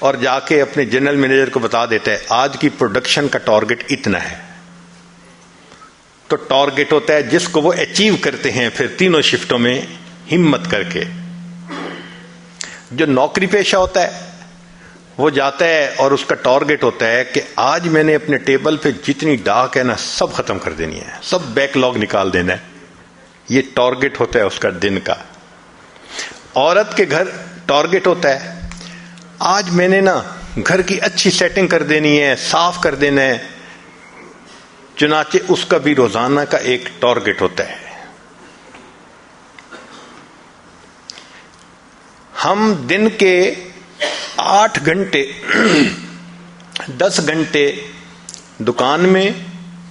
اور جا کے اپنے جنرل مینیجر کو بتا دیتا ہے آج کی پروڈکشن کا ٹارگٹ اتنا ہے. تو ٹارگٹ ہوتا ہے جس کو وہ اچیو کرتے ہیں پھر تینوں شفٹوں میں ہمت کر کے. جو نوکری پیشہ ہوتا ہے وہ جاتا ہے اور اس کا ٹارگٹ ہوتا ہے کہ آج میں نے اپنے ٹیبل پہ جتنی ڈاک ہے نا سب ختم کر دینی ہے، سب بیک لاگ نکال دینا ہے. یہ ٹارگٹ ہوتا ہے اس کا دن کا. عورت کے گھر ٹارگٹ ہوتا ہے آج میں نے نا گھر کی اچھی سیٹنگ کر دینی ہے، صاف کر دینا ہے. چنانچہ اس کا بھی روزانہ کا ایک ٹارگٹ ہوتا ہے. ہم دن کے 8 گھنٹے 10 گھنٹے دکان میں،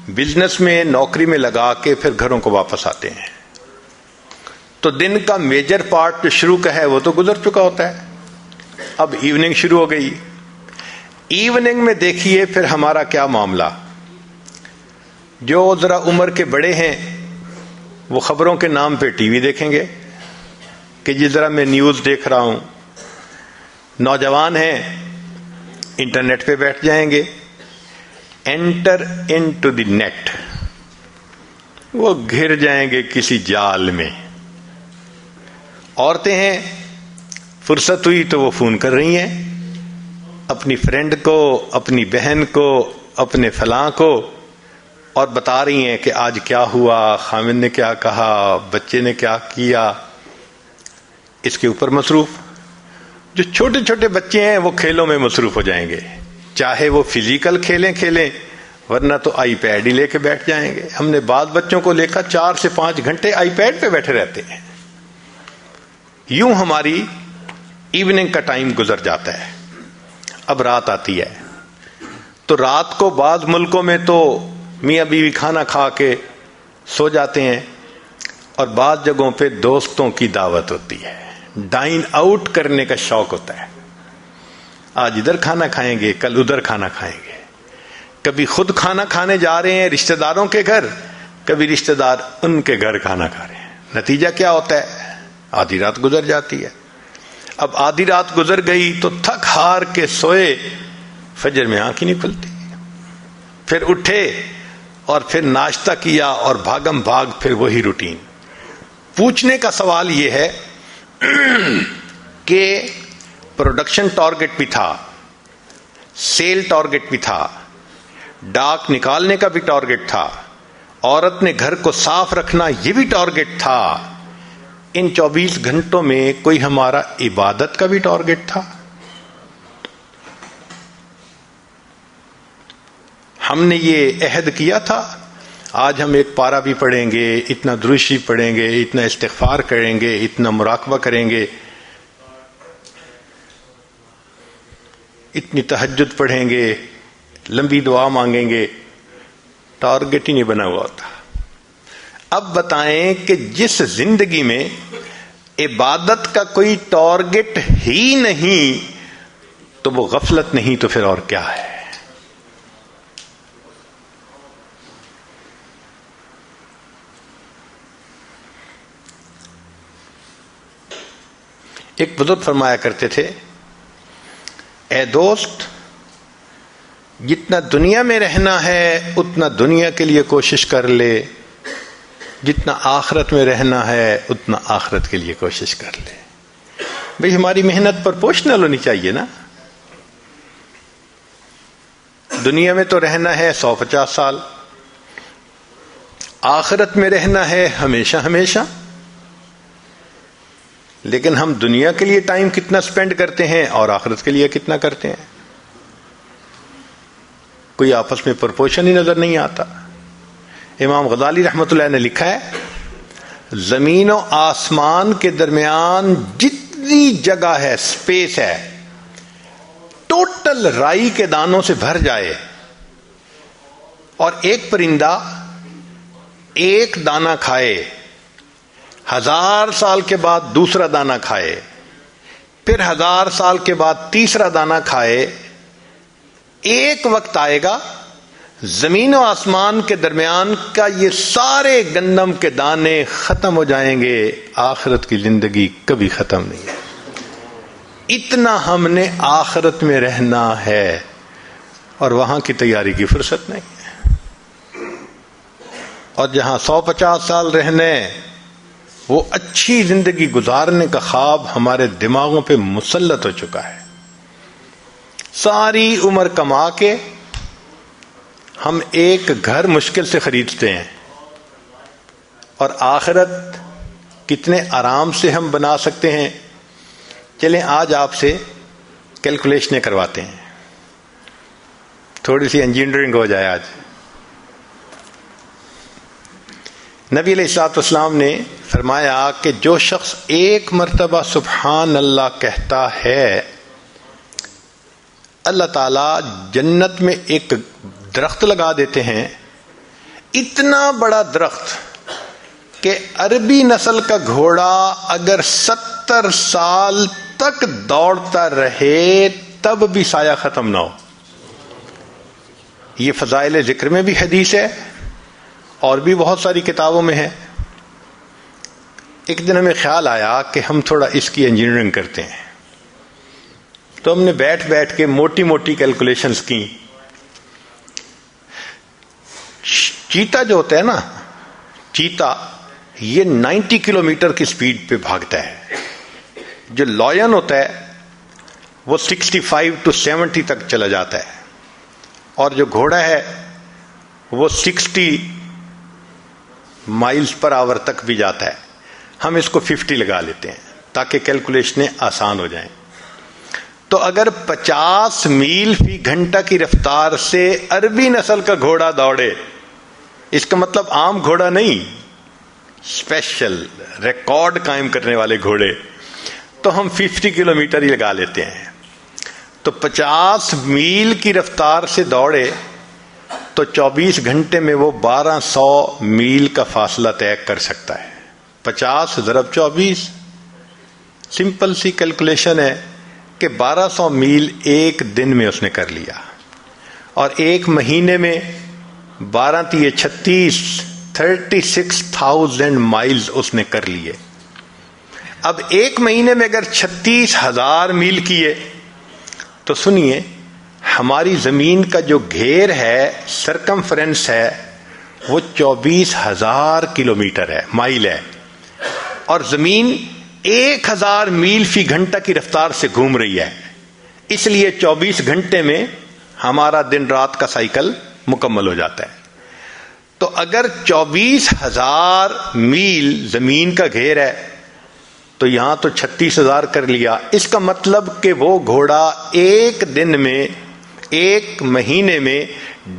بزنس میں، نوکری میں لگا کے پھر گھروں کو واپس آتے ہیں. تو دن کا میجر پارٹ جو شروع کا ہے وہ تو گزر چکا ہوتا ہے. اب ایوننگ شروع ہو گئی. ایوننگ میں دیکھیے پھر ہمارا کیا معاملہ. جو ذرا عمر کے بڑے ہیں وہ خبروں کے نام پہ ٹی وی دیکھیں گے کہ جی ذرا میں نیوز دیکھ رہا ہوں. نوجوان ہیں انٹرنیٹ پہ بیٹھ جائیں گے. انٹر انٹو دی نیٹ، وہ گھر جائیں گے کسی جال میں. عورتیں ہیں فرصت ہوئی تو وہ فون کر رہی ہیں اپنی فرینڈ کو، اپنی بہن کو، اپنے فلاں کو، اور بتا رہی ہیں کہ آج کیا ہوا، خامد نے کیا کہا، بچے نے کیا کیا. اس کے اوپر مصروف. جو چھوٹے چھوٹے بچے ہیں وہ کھیلوں میں مصروف ہو جائیں گے، چاہے وہ فزیکل کھیلیں ورنہ تو آئی پیڈ ہی لے کے بیٹھ جائیں گے. ہم نے بعض بچوں کو دیکھا 4 سے 5 گھنٹے آئی پیڈ پہ بیٹھے رہتے ہیں. یوں ہماری ایوننگ کا ٹائم گزر جاتا ہے. اب رات آتی ہے تو رات کو بعض ملکوں میں تو میاں بیوی کھانا کھا کے سو جاتے ہیں، اور بعض جگہوں پہ دوستوں کی دعوت ہوتی ہے، ڈائن آؤٹ کرنے کا شوق ہوتا ہے. آج ادھر کھانا کھائیں گے، کل ادھر کھانا کھائیں گے. کبھی خود کھانا کھانے جا رہے ہیں رشتہ داروں کے گھر، کبھی رشتہ دار ان کے گھر کھانا کھا رہے ہیں، نتیجہ کیا ہوتا ہے؟ آدھی رات گزر جاتی ہے۔ اب آدھی رات گزر گئی تو تھک ہار کے سوئے، فجر میں آنکھ ہی نہیں کھلتی، پھر اٹھے اور پھر ناشتہ کیا اور بھاگم بھاگ پھر وہی روٹین۔ پوچھنے کا سوال یہ ہے کہ پروڈکشن ٹارگٹ بھی تھا، سیل ٹارگٹ بھی تھا، ڈاک نکالنے کا بھی ٹارگٹ تھا، عورت نے گھر کو صاف رکھنا یہ بھی ٹارگٹ تھا۔ ان 24 گھنٹوں میں کوئی ہمارا عبادت کا بھی ٹارگٹ تھا؟ ہم نے یہ عہد کیا تھا آج ہم ایک پارہ بھی پڑھیں گے، اتنا درود شریف پڑھیں گے، اتنا استغفار کریں گے، اتنا مراقبہ کریں گے، اتنی تہجد پڑھیں گے، لمبی دعا مانگیں گے؟ ٹارگٹ ہی نہیں بنا ہوا ہوتا۔ اب بتائیں کہ جس زندگی میں عبادت کا کوئی ٹارگٹ ہی نہیں تو وہ غفلت نہیں تو پھر اور کیا ہے؟ ایک بزرگ فرمایا کرتے تھے، اے دوست، جتنا دنیا میں رہنا ہے اتنا دنیا کے لیے کوشش کر لے، جتنا آخرت میں رہنا ہے اتنا آخرت کے لیے کوشش کر لے۔ بھئی ہماری محنت پروپورشنل ہونی چاہیے نا۔ دنیا میں تو رہنا ہے 150 سال، آخرت میں رہنا ہے ہمیشہ ہمیشہ، لیکن ہم دنیا کے لیے ٹائم کتنا سپینڈ کرتے ہیں اور آخرت کے لیے کتنا کرتے ہیں؟ کوئی آپس میں پرپورشن ہی نظر نہیں آتا۔ امام غزالی رحمۃ اللہ نے لکھا ہے، زمین و آسمان کے درمیان جتنی جگہ ہے، سپیس ہے، ٹوٹل رائی کے دانوں سے بھر جائے اور ایک پرندہ ایک دانہ کھائے، 1000 سال کے بعد دوسرا دانہ کھائے، پھر 1000 سال کے بعد تیسرا دانہ کھائے، ایک وقت آئے گا زمین و آسمان کے درمیان کا یہ سارے گندم کے دانے ختم ہو جائیں گے، آخرت کی زندگی کبھی ختم نہیں ہے۔ اتنا ہم نے آخرت میں رہنا ہے اور وہاں کی تیاری کی فرصت نہیں ہے۔ اور جہاں 150 سال رہنے، وہ اچھی زندگی گزارنے کا خواب ہمارے دماغوں پہ مسلط ہو چکا ہے۔ ساری عمر کما کے ہم ایک گھر مشکل سے خریدتے ہیں، اور آخرت کتنے آرام سے ہم بنا سکتے ہیں۔ چلیں آج آپ سے کیلکولیشنیں کرواتے ہیں، تھوڑی سی انجینئرنگ ہو جائے۔ آج نبی علیہ الصلوۃ والسلام نے فرمایا کہ جو شخص ایک مرتبہ سبحان اللہ کہتا ہے، اللہ تعالیٰ جنت میں ایک درخت لگا دیتے ہیں، اتنا بڑا درخت کہ عربی نسل کا گھوڑا اگر 70 سال تک دوڑتا رہے تب بھی سایہ ختم نہ ہو۔ یہ فضائل ذکر میں بھی حدیث ہے اور بھی بہت ساری کتابوں میں ہے۔ ایک دن ہمیں خیال آیا کہ ہم تھوڑا اس کی انجینئرنگ کرتے ہیں، تو ہم نے بیٹھ بیٹھ کے موٹی موٹی کیلکولیشنز کی۔ چیتا جو ہوتا ہے نا، چیتا یہ 90 کلومیٹر کی سپیڈ پہ بھاگتا ہے، جو لائن ہوتا ہے وہ 65 to 70 تک چلا جاتا ہے، اور جو گھوڑا ہے وہ 60 مائلز پر آور تک بھی جاتا ہے۔ ہم اس کو 50 لگا لیتے ہیں تاکہ کیلکولیشنیں آسان ہو جائیں۔ تو اگر 50 میل فی گھنٹہ کی رفتار سے عربی نسل کا گھوڑا دوڑے، اس کا مطلب عام گھوڑا نہیں، اسپیشل ریکارڈ قائم کرنے والے گھوڑے، تو ہم 50 کلومیٹر ہی لگا لیتے ہیں۔ تو 50 میل کی رفتار سے دوڑے تو 24 گھنٹے میں وہ 1200 میل کا فاصلہ طے کر سکتا ہے۔ 50 ضرب 24، سمپل سی کیلکولیشن ہے کہ 1200 میل ایک دن میں اس نے کر لیا۔ اور ایک مہینے میں 36,000 مائلز اس نے کر لیے. اب ایک مہینے میں اگر 36,000 میل کیے تو سنیے ہماری زمین کا جو گھیر ہے, سرکمفرنس ہے, وہ 24,000 کلومیٹر ہے, مائل ہے, اور زمین 1,000 میل فی گھنٹہ کی رفتار سے گھوم رہی ہے. اس لیے 24 گھنٹے میں ہمارا دن رات کا سائیکل مکمل ہو جاتا ہے. تو اگر 24,000 میل زمین کا گھیر ہے تو یہاں تو 36,000 کر لیا. اس کا مطلب کہ وہ گھوڑا ایک دن میں, ایک مہینے میں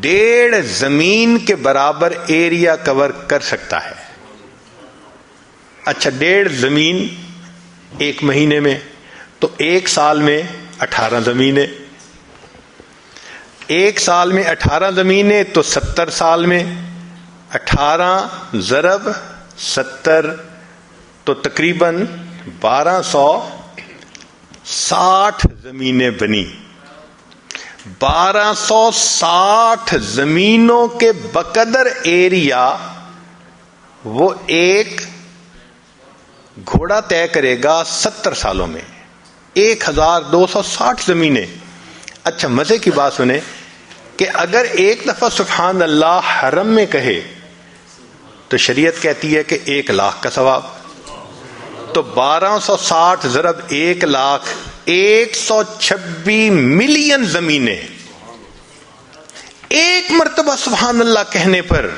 1.5 زمین کے برابر ایریا کور کر سکتا ہے. اچھا 1.5 زمین ایک مہینے میں, تو ایک سال میں 18 زمینیں. ایک سال میں 18 زمینیں تو 70 سال میں 18 ضرب 70 تو تقریباً 1260 زمینیں بنی. 1260 زمینوں کے بقدر ایریا وہ ایک گھوڑا طے کرے گا 70 سالوں میں. 1260 زمینیں. اچھا مزے کی بات سنیں کہ اگر ایک دفعہ سبحان اللہ حرم میں کہے تو شریعت کہتی ہے کہ 1,00,000 کا ثواب. تو 1260 ضرب 1,00,000 126 ملین زمینیں. ایک مرتبہ سبحان اللہ کہنے پر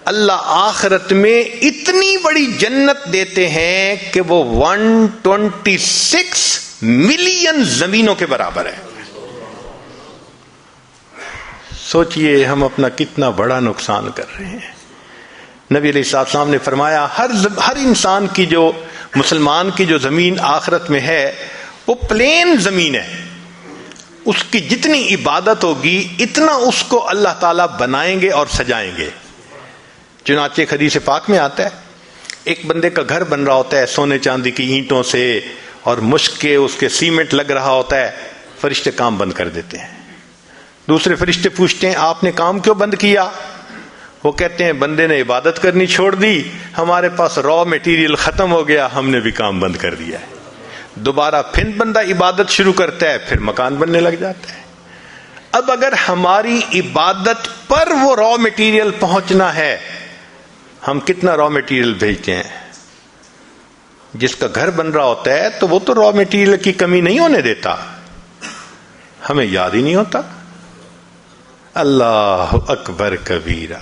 اللہ آخرت میں اتنی بڑی جنت دیتے ہیں کہ وہ 126 ملین زمینوں کے برابر ہے. سوچئے ہم اپنا کتنا بڑا نقصان کر رہے ہیں. نبی علیہ السلام نے فرمایا ہر انسان کی, جو مسلمان کی جو زمین آخرت میں ہے وہ پلین زمین ہے. اس کی جتنی عبادت ہوگی اتنا اس کو اللہ تعالیٰ بنائیں گے اور سجائیں گے. چنانچہ ایک حدیث پاک میں آتا ہے ایک بندے کا گھر بن رہا ہوتا ہے سونے چاندی کی اینٹوں سے, اور مشک کے اس کے سیمنٹ لگ رہا ہوتا ہے. فرشتے کام بند کر دیتے ہیں. دوسرے فرشتے پوچھتے ہیں آپ نے کام کیوں بند کیا؟ وہ کہتے ہیں بندے نے عبادت کرنی چھوڑ دی, ہمارے پاس را میٹیریل ختم ہو گیا, ہم نے بھی کام بند کر دیا ہے. دوبارہ پھر بندہ عبادت شروع کرتا ہے, پھر مکان بننے لگ جاتا ہے. اب اگر ہماری عبادت پر وہ را میٹیریل پہنچنا ہے, ہم کتنا را میٹیریل بھیجتے ہیں؟ جس کا گھر بن رہا ہوتا ہے تو وہ تو را میٹیریل کی کمی نہیں ہونے دیتا, ہمیں یاد ہی نہیں ہوتا. اللہ اکبر کبیرہ.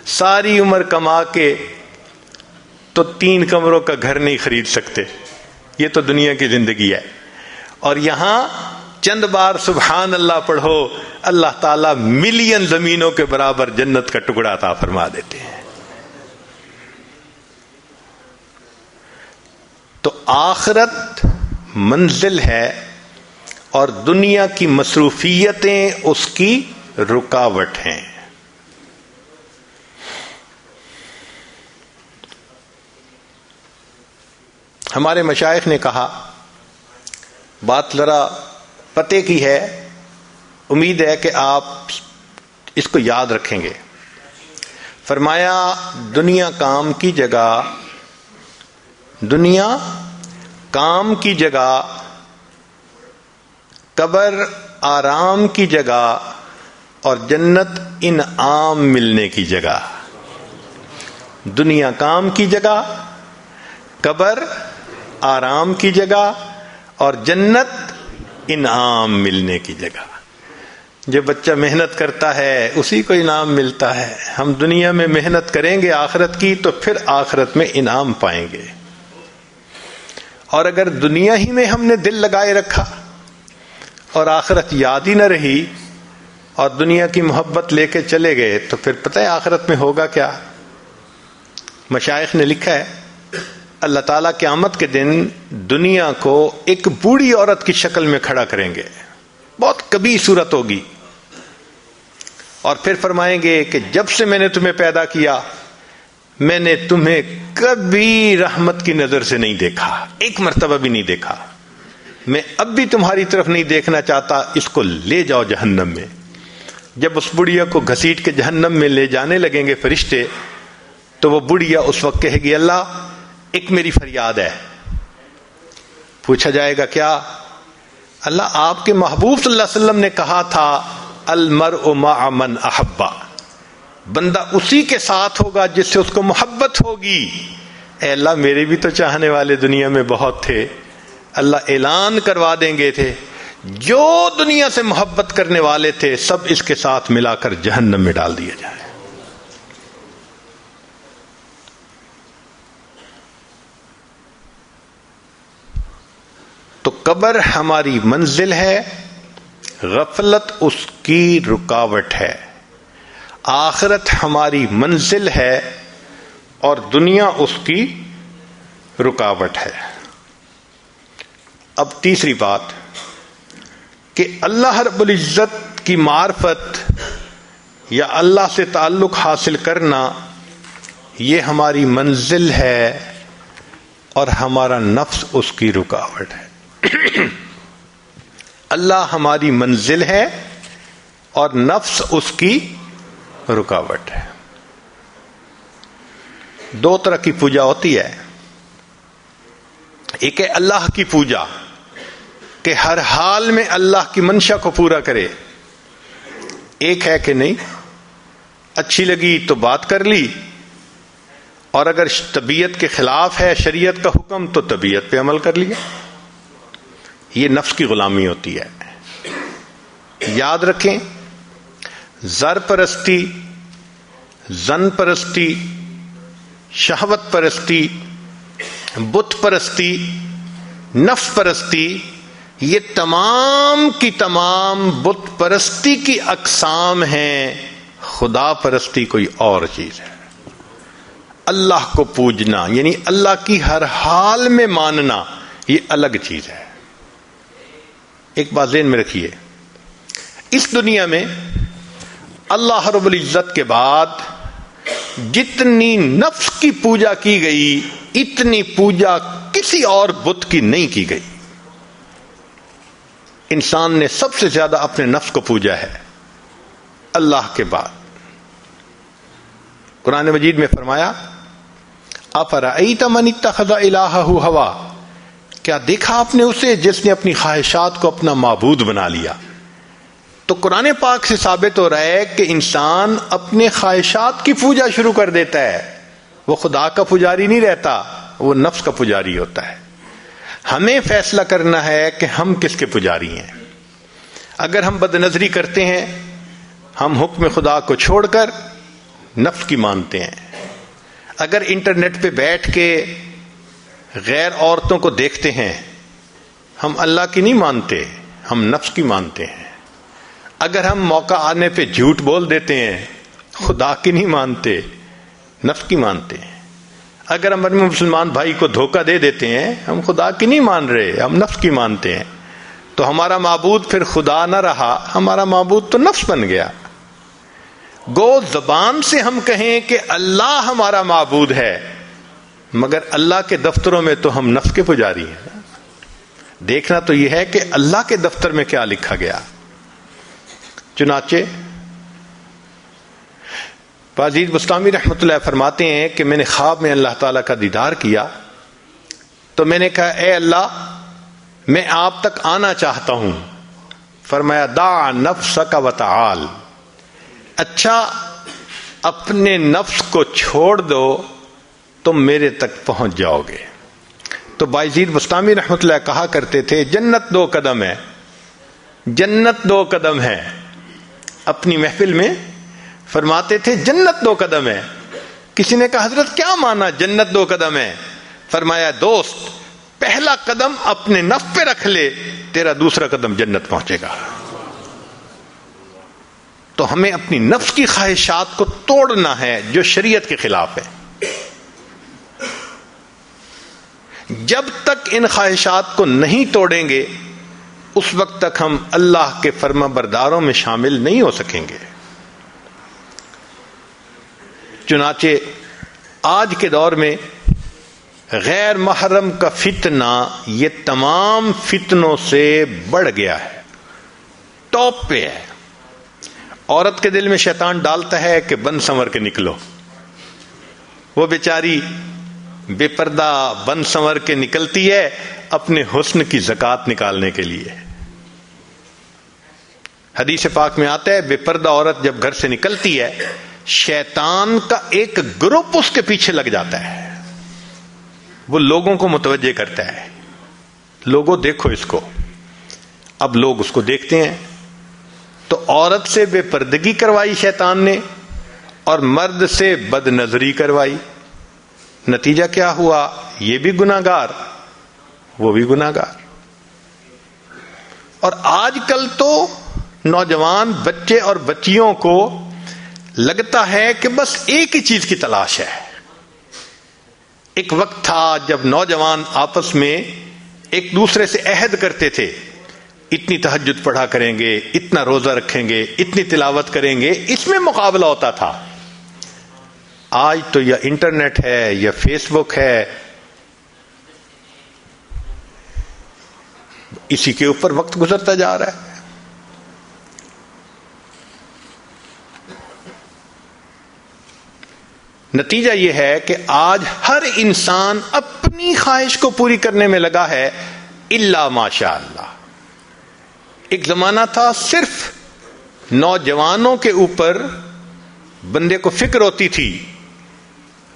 ساری عمر کما کے تو 3 کمروں کا گھر نہیں خرید سکتے. یہ تو دنیا کی زندگی ہے. اور یہاں چند بار سبحان اللہ پڑھو, اللہ تعالیٰ ملین زمینوں کے برابر جنت کا ٹکڑا عطا فرما دیتے ہیں. تو آخرت منزل ہے اور دنیا کی مصروفیتیں اس کی رکاوٹ ہیں. ہمارے مشائخ نے کہا, بات ذرا پتے کی ہے, امید ہے کہ آپ اس کو یاد رکھیں گے. فرمایا دنیا کام کی جگہ, دنیا کام کی جگہ, قبر آرام کی جگہ, اور جنت انعام ملنے کی جگہ. دنیا کام کی جگہ, قبر آرام کی جگہ, اور جنت انعام ملنے کی جگہ. جو بچہ محنت کرتا ہے اسی کو انعام ملتا ہے. ہم دنیا میں محنت کریں گے آخرت کی تو پھر آخرت میں انعام پائیں گے. اور اگر دنیا ہی میں ہم نے دل لگائے رکھا اور آخرت یاد ہی نہ رہی اور دنیا کی محبت لے کے چلے گئے تو پھر پتہ ہے آخرت میں ہوگا کیا. مشائخ نے لکھا ہے اللہ تعالیٰ قیامت کے دن دنیا کو ایک بوڑھی عورت کی شکل میں کھڑا کریں گے, بہت کبھی صورت ہوگی, اور پھر فرمائیں گے کہ جب سے میں نے تمہیں پیدا کیا میں نے تمہیں کبھی رحمت کی نظر سے نہیں دیکھا, ایک مرتبہ بھی نہیں دیکھا. میں اب بھی تمہاری طرف نہیں دیکھنا چاہتا, اس کو لے جاؤ جہنم میں. جب اس بڑھیا کو گھسیٹ کے جہنم میں لے جانے لگیں گے فرشتے تو وہ بڑھیا اس وقت کہے گی اللہ ایک میری فریاد ہے. پوچھا جائے گا کیا؟ اللہ آپ کے محبوب صلی اللہ علیہ وسلم نے کہا تھا المرء مع من احب، بندہ اسی کے ساتھ ہوگا جس سے اس کو محبت ہوگی. اے اللہ میرے بھی تو چاہنے والے دنیا میں بہت تھے. اللہ اعلان کروا دیں گے تھے جو دنیا سے محبت کرنے والے تھے سب اس کے ساتھ ملا کر جہنم میں ڈال دیا جائے. تو قبر ہماری منزل ہے، غفلت اس کی رکاوٹ ہے. آخرت ہماری منزل ہے اور دنیا اس کی رکاوٹ ہے. اب تیسری بات کہ اللہ رب العزت کی معرفت یا اللہ سے تعلق حاصل کرنا یہ ہماری منزل ہے اور ہمارا نفس اس کی رکاوٹ ہے. اللہ ہماری منزل ہے اور نفس اس کی رکاوٹ ہے. دو طرح کی پوجا ہوتی ہے. ایک ہے اللہ کی پوجا کہ ہر حال میں اللہ کی منشا کو پورا کرے. ایک ہے کہ نہیں اچھی لگی تو بات کر لی اور اگر طبیعت کے خلاف ہے شریعت کا حکم تو طبیعت پہ عمل کر لیا. یہ نفس کی غلامی ہوتی ہے. یاد رکھیں زر پرستی، زن پرستی، شہوت پرستی، بت پرستی، نفس پرستی، یہ تمام کی تمام بت پرستی کی اقسام ہیں. خدا پرستی کوئی اور چیز ہے. اللہ کو پوجنا یعنی اللہ کی ہر حال میں ماننا یہ الگ چیز ہے. ایک بات ذہن میں رکھیے، اس دنیا میں اللہ رب العزت کے بعد جتنی نفس کی پوجا کی گئی اتنی پوجا کسی اور بت کی نہیں کی گئی. انسان نے سب سے زیادہ اپنے نفس کو پوجا ہے اللہ کے بعد. قرآن مجید میں فرمایا افرأیت من اتخذ الہہ ہوا، کیا دیکھا آپ نے اسے جس نے اپنی خواہشات کو اپنا معبود بنا لیا. تو قرآن پاک سے ثابت ہو رہا ہے کہ انسان اپنے خواہشات کی پوجا شروع کر دیتا ہے. وہ خدا کا پجاری نہیں رہتا، وہ نفس کا پجاری ہوتا ہے. ہمیں فیصلہ کرنا ہے کہ ہم کس کے پجاری ہیں. اگر ہم بد نظری کرتے ہیں ہم حکم خدا کو چھوڑ کر نفس کی مانتے ہیں. اگر انٹرنیٹ پہ بیٹھ کے غیر عورتوں کو دیکھتے ہیں ہم اللہ کی نہیں مانتے، ہم نفس کی مانتے ہیں. اگر ہم موقع آنے پہ جھوٹ بول دیتے ہیں خدا کی نہیں مانتے، نفس کی مانتے ہیں. اگر ہم اپنے مسلمان بھائی کو دھوکہ دے دیتے ہیں ہم خدا کی نہیں مان رہے، ہم نفس کی مانتے ہیں. تو ہمارا معبود پھر خدا نہ رہا، ہمارا معبود تو نفس بن گیا. گو زبان سے ہم کہیں کہ اللہ ہمارا معبود ہے مگر اللہ کے دفتروں میں تو ہم نفس کے پجاری ہیں. دیکھنا تو یہ ہے کہ اللہ کے دفتر میں کیا لکھا گیا. چنانچہ بازید بستامی رحمۃ اللہ فرماتے ہیں کہ میں نے خواب میں اللہ تعالیٰ کا دیدار کیا تو میں نے کہا اے اللہ میں آپ تک آنا چاہتا ہوں. فرمایا دع نفسک وتعال، اچھا اپنے نفس کو چھوڑ دو تم میرے تک پہنچ جاؤ گے. تو بازید بستامی رحمۃ اللہ کہا کرتے تھے جنت 2 قدم ہے، جنت 2 قدم ہے. اپنی محفل میں فرماتے تھے جنت 2 قدم ہے. کسی نے کہا حضرت کیا مانا جنت 2 قدم ہے؟ فرمایا دوست پہلا قدم اپنے نفس پہ رکھ لے تیرا دوسرا قدم جنت پہنچے گا. تو ہمیں اپنی نفس کی خواہشات کو توڑنا ہے جو شریعت کے خلاف ہے. جب تک ان خواہشات کو نہیں توڑیں گے اس وقت تک ہم اللہ کے فرما برداروں میں شامل نہیں ہو سکیں گے. چنانچہ آج کے دور میں غیر محرم کا فتنہ یہ تمام فتنوں سے بڑھ گیا ہے، ٹاپ پہ ہے. عورت کے دل میں شیطان ڈالتا ہے کہ بن سنور کے نکلو. وہ بیچاری بے پردہ بن سنور کے نکلتی ہے اپنے حسن کی زکات نکالنے کے لیے. حدیث پاک میں آتا ہے بے پردہ عورت جب گھر سے نکلتی ہے شیطان کا ایک گروپ اس کے پیچھے لگ جاتا ہے. وہ لوگوں کو متوجہ کرتا ہے, لوگوں دیکھو اس کو. اب لوگ اس کو دیکھتے ہیں تو عورت سے بے پردگی کروائی شیطان نے اور مرد سے بد نظری کروائی. نتیجہ کیا ہوا؟ یہ بھی گناہگار وہ بھی گناہگار. اور آج کل تو نوجوان بچے اور بچیوں کو لگتا ہے کہ بس ایک ہی چیز کی تلاش ہے. ایک وقت تھا جب نوجوان آپس میں ایک دوسرے سے عہد کرتے تھے, اتنی تہجد پڑھا کریں گے, اتنا روزہ رکھیں گے, اتنی تلاوت کریں گے, اس میں مقابلہ ہوتا تھا. آج تو یا انٹرنیٹ ہے یا فیس بک ہے, اسی کے اوپر وقت گزرتا جا رہا ہے. نتیجہ یہ ہے کہ آج ہر انسان اپنی خواہش کو پوری کرنے میں لگا ہے الا ماشاء اللہ. ایک زمانہ تھا صرف نوجوانوں کے اوپر بندے کو فکر ہوتی تھی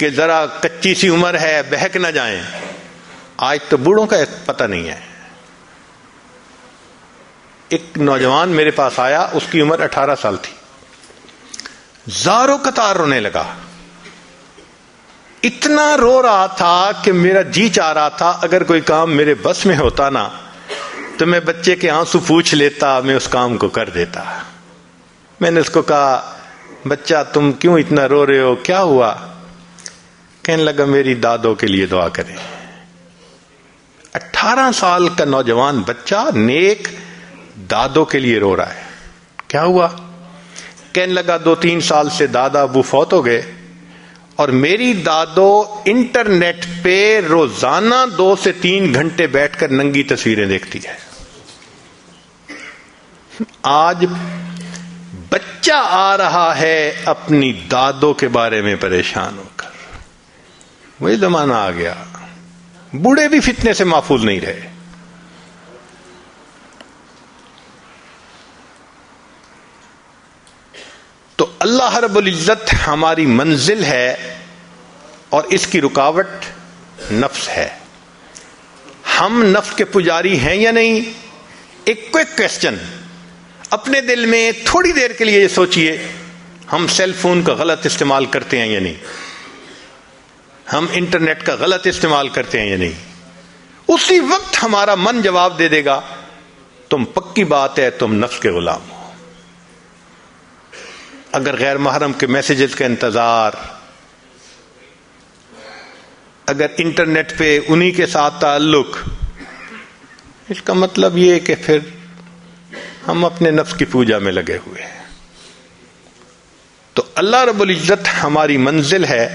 کہ ذرا کچی سی عمر ہے بہک نہ جائیں. آج تو بوڑھوں کا پتہ نہیں ہے. ایک نوجوان میرے پاس آیا, اس کی عمر 18 سال تھی, زاروں قطار رونے لگا. اتنا رو رہا تھا کہ میرا جی چاہ رہا تھا اگر کوئی کام میرے بس میں ہوتا نا تو میں بچے کے آنسو پوچھ لیتا, میں اس کام کو کر دیتا. میں نے اس کو کہا بچہ تم کیوں اتنا رو رہے ہو, کیا ہوا؟ کہنے لگا میری دادوں کے لیے دعا کریں. 18 سال کا نوجوان بچہ نیک دادوں کے لیے رو رہا ہے. کیا ہوا؟ کہنے لگا 2-3 سال سے دادا ابو فوت ہو گئے اور میری دادو انٹرنیٹ پہ روزانہ 2 سے 3 گھنٹے بیٹھ کر ننگی تصویریں دیکھتی ہے. آج بچہ آ رہا ہے اپنی دادوں کے بارے میں پریشان ہو کر. وہی زمانہ آ گیا, بوڑھے بھی فتنے سے محفوظ نہیں رہے. تو اللہ رب العزت ہماری منزل ہے اور اس کی رکاوٹ نفس ہے. ہم نفس کے پجاری ہیں یا نہیں؟ ایک کوئک کوسچن اپنے دل میں تھوڑی دیر کے لیے یہ سوچئے, ہم سیل فون کا غلط استعمال کرتے ہیں یا نہیں؟ ہم انٹرنیٹ کا غلط استعمال کرتے ہیں یا نہیں؟ اسی وقت ہمارا من جواب دے دے گا تم پکی بات ہے تم نفس کے غلام ہو. اگر غیر محرم کے میسیجز کا انتظار, اگر انٹرنیٹ پہ انہی کے ساتھ تعلق, اس کا مطلب یہ کہ پھر ہم اپنے نفس کی پوجا میں لگے ہوئے ہیں. تو اللہ رب العزت ہماری منزل ہے,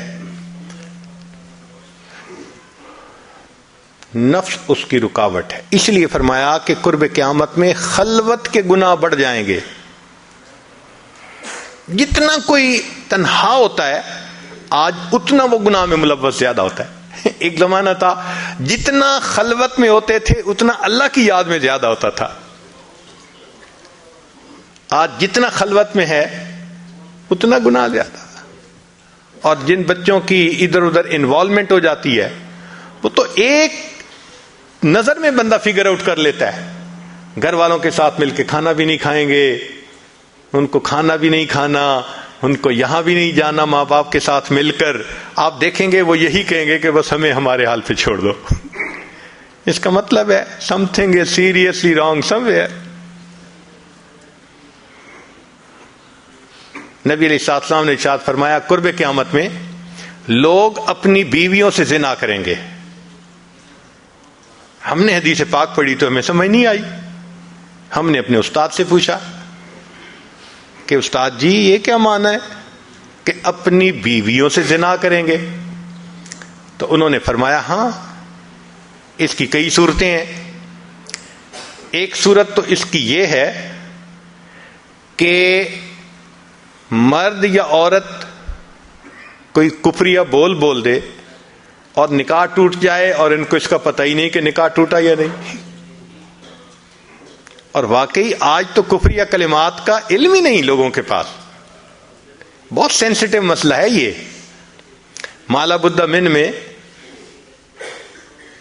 نفس اس کی رکاوٹ ہے. اس لیے فرمایا کہ قرب قیامت میں خلوت کے گناہ بڑھ جائیں گے. جتنا کوئی تنہا ہوتا ہے آج اتنا وہ گناہ میں ملوث زیادہ ہوتا ہے. ایک زمانہ تھا جتنا خلوت میں ہوتے تھے اتنا اللہ کی یاد میں زیادہ ہوتا تھا. آج جتنا خلوت میں ہے اتنا گناہ زیادہ. اور جن بچوں کی ادھر ادھر انوالومنٹ ہو جاتی ہے وہ تو ایک نظر میں بندہ فگر آؤٹ کر لیتا ہے. گھر والوں کے ساتھ مل کے کھانا بھی نہیں کھائیں گے, ان کو کھانا بھی نہیں کھانا, ان کو یہاں بھی نہیں جانا ماں باپ کے ساتھ مل کر. آپ دیکھیں گے وہ یہی کہیں گے کہ بس ہمیں ہمارے حال پہ چھوڑ دو. اس کا مطلب ہے some thing is seriously wrong some where. نبی علیہ السلام نے ارشاد فرمایا قرب قیامت میں لوگ اپنی بیویوں سے زنا کریں گے. ہم نے حدیث پاک پڑھی تو ہمیں سمجھ نہیں آئی. ہم نے اپنے استاد سے پوچھا کہ استاد جی یہ کیا معنی ہے کہ اپنی بیویوں سے زنا کریں گے؟ تو انہوں نے فرمایا ہاں اس کی کئی صورتیں ہیں. ایک صورت تو اس کی یہ ہے کہ مرد یا عورت کوئی کفریہ بول دے اور نکاح ٹوٹ جائے اور ان کو اس کا پتہ ہی نہیں کہ نکاح ٹوٹا یا نہیں. اور واقعی آج تو کفریہ کلمات کا علم ہی نہیں لوگوں کے پاس. بہت سینسٹیو مسئلہ ہے یہ. مالا بدھا من میں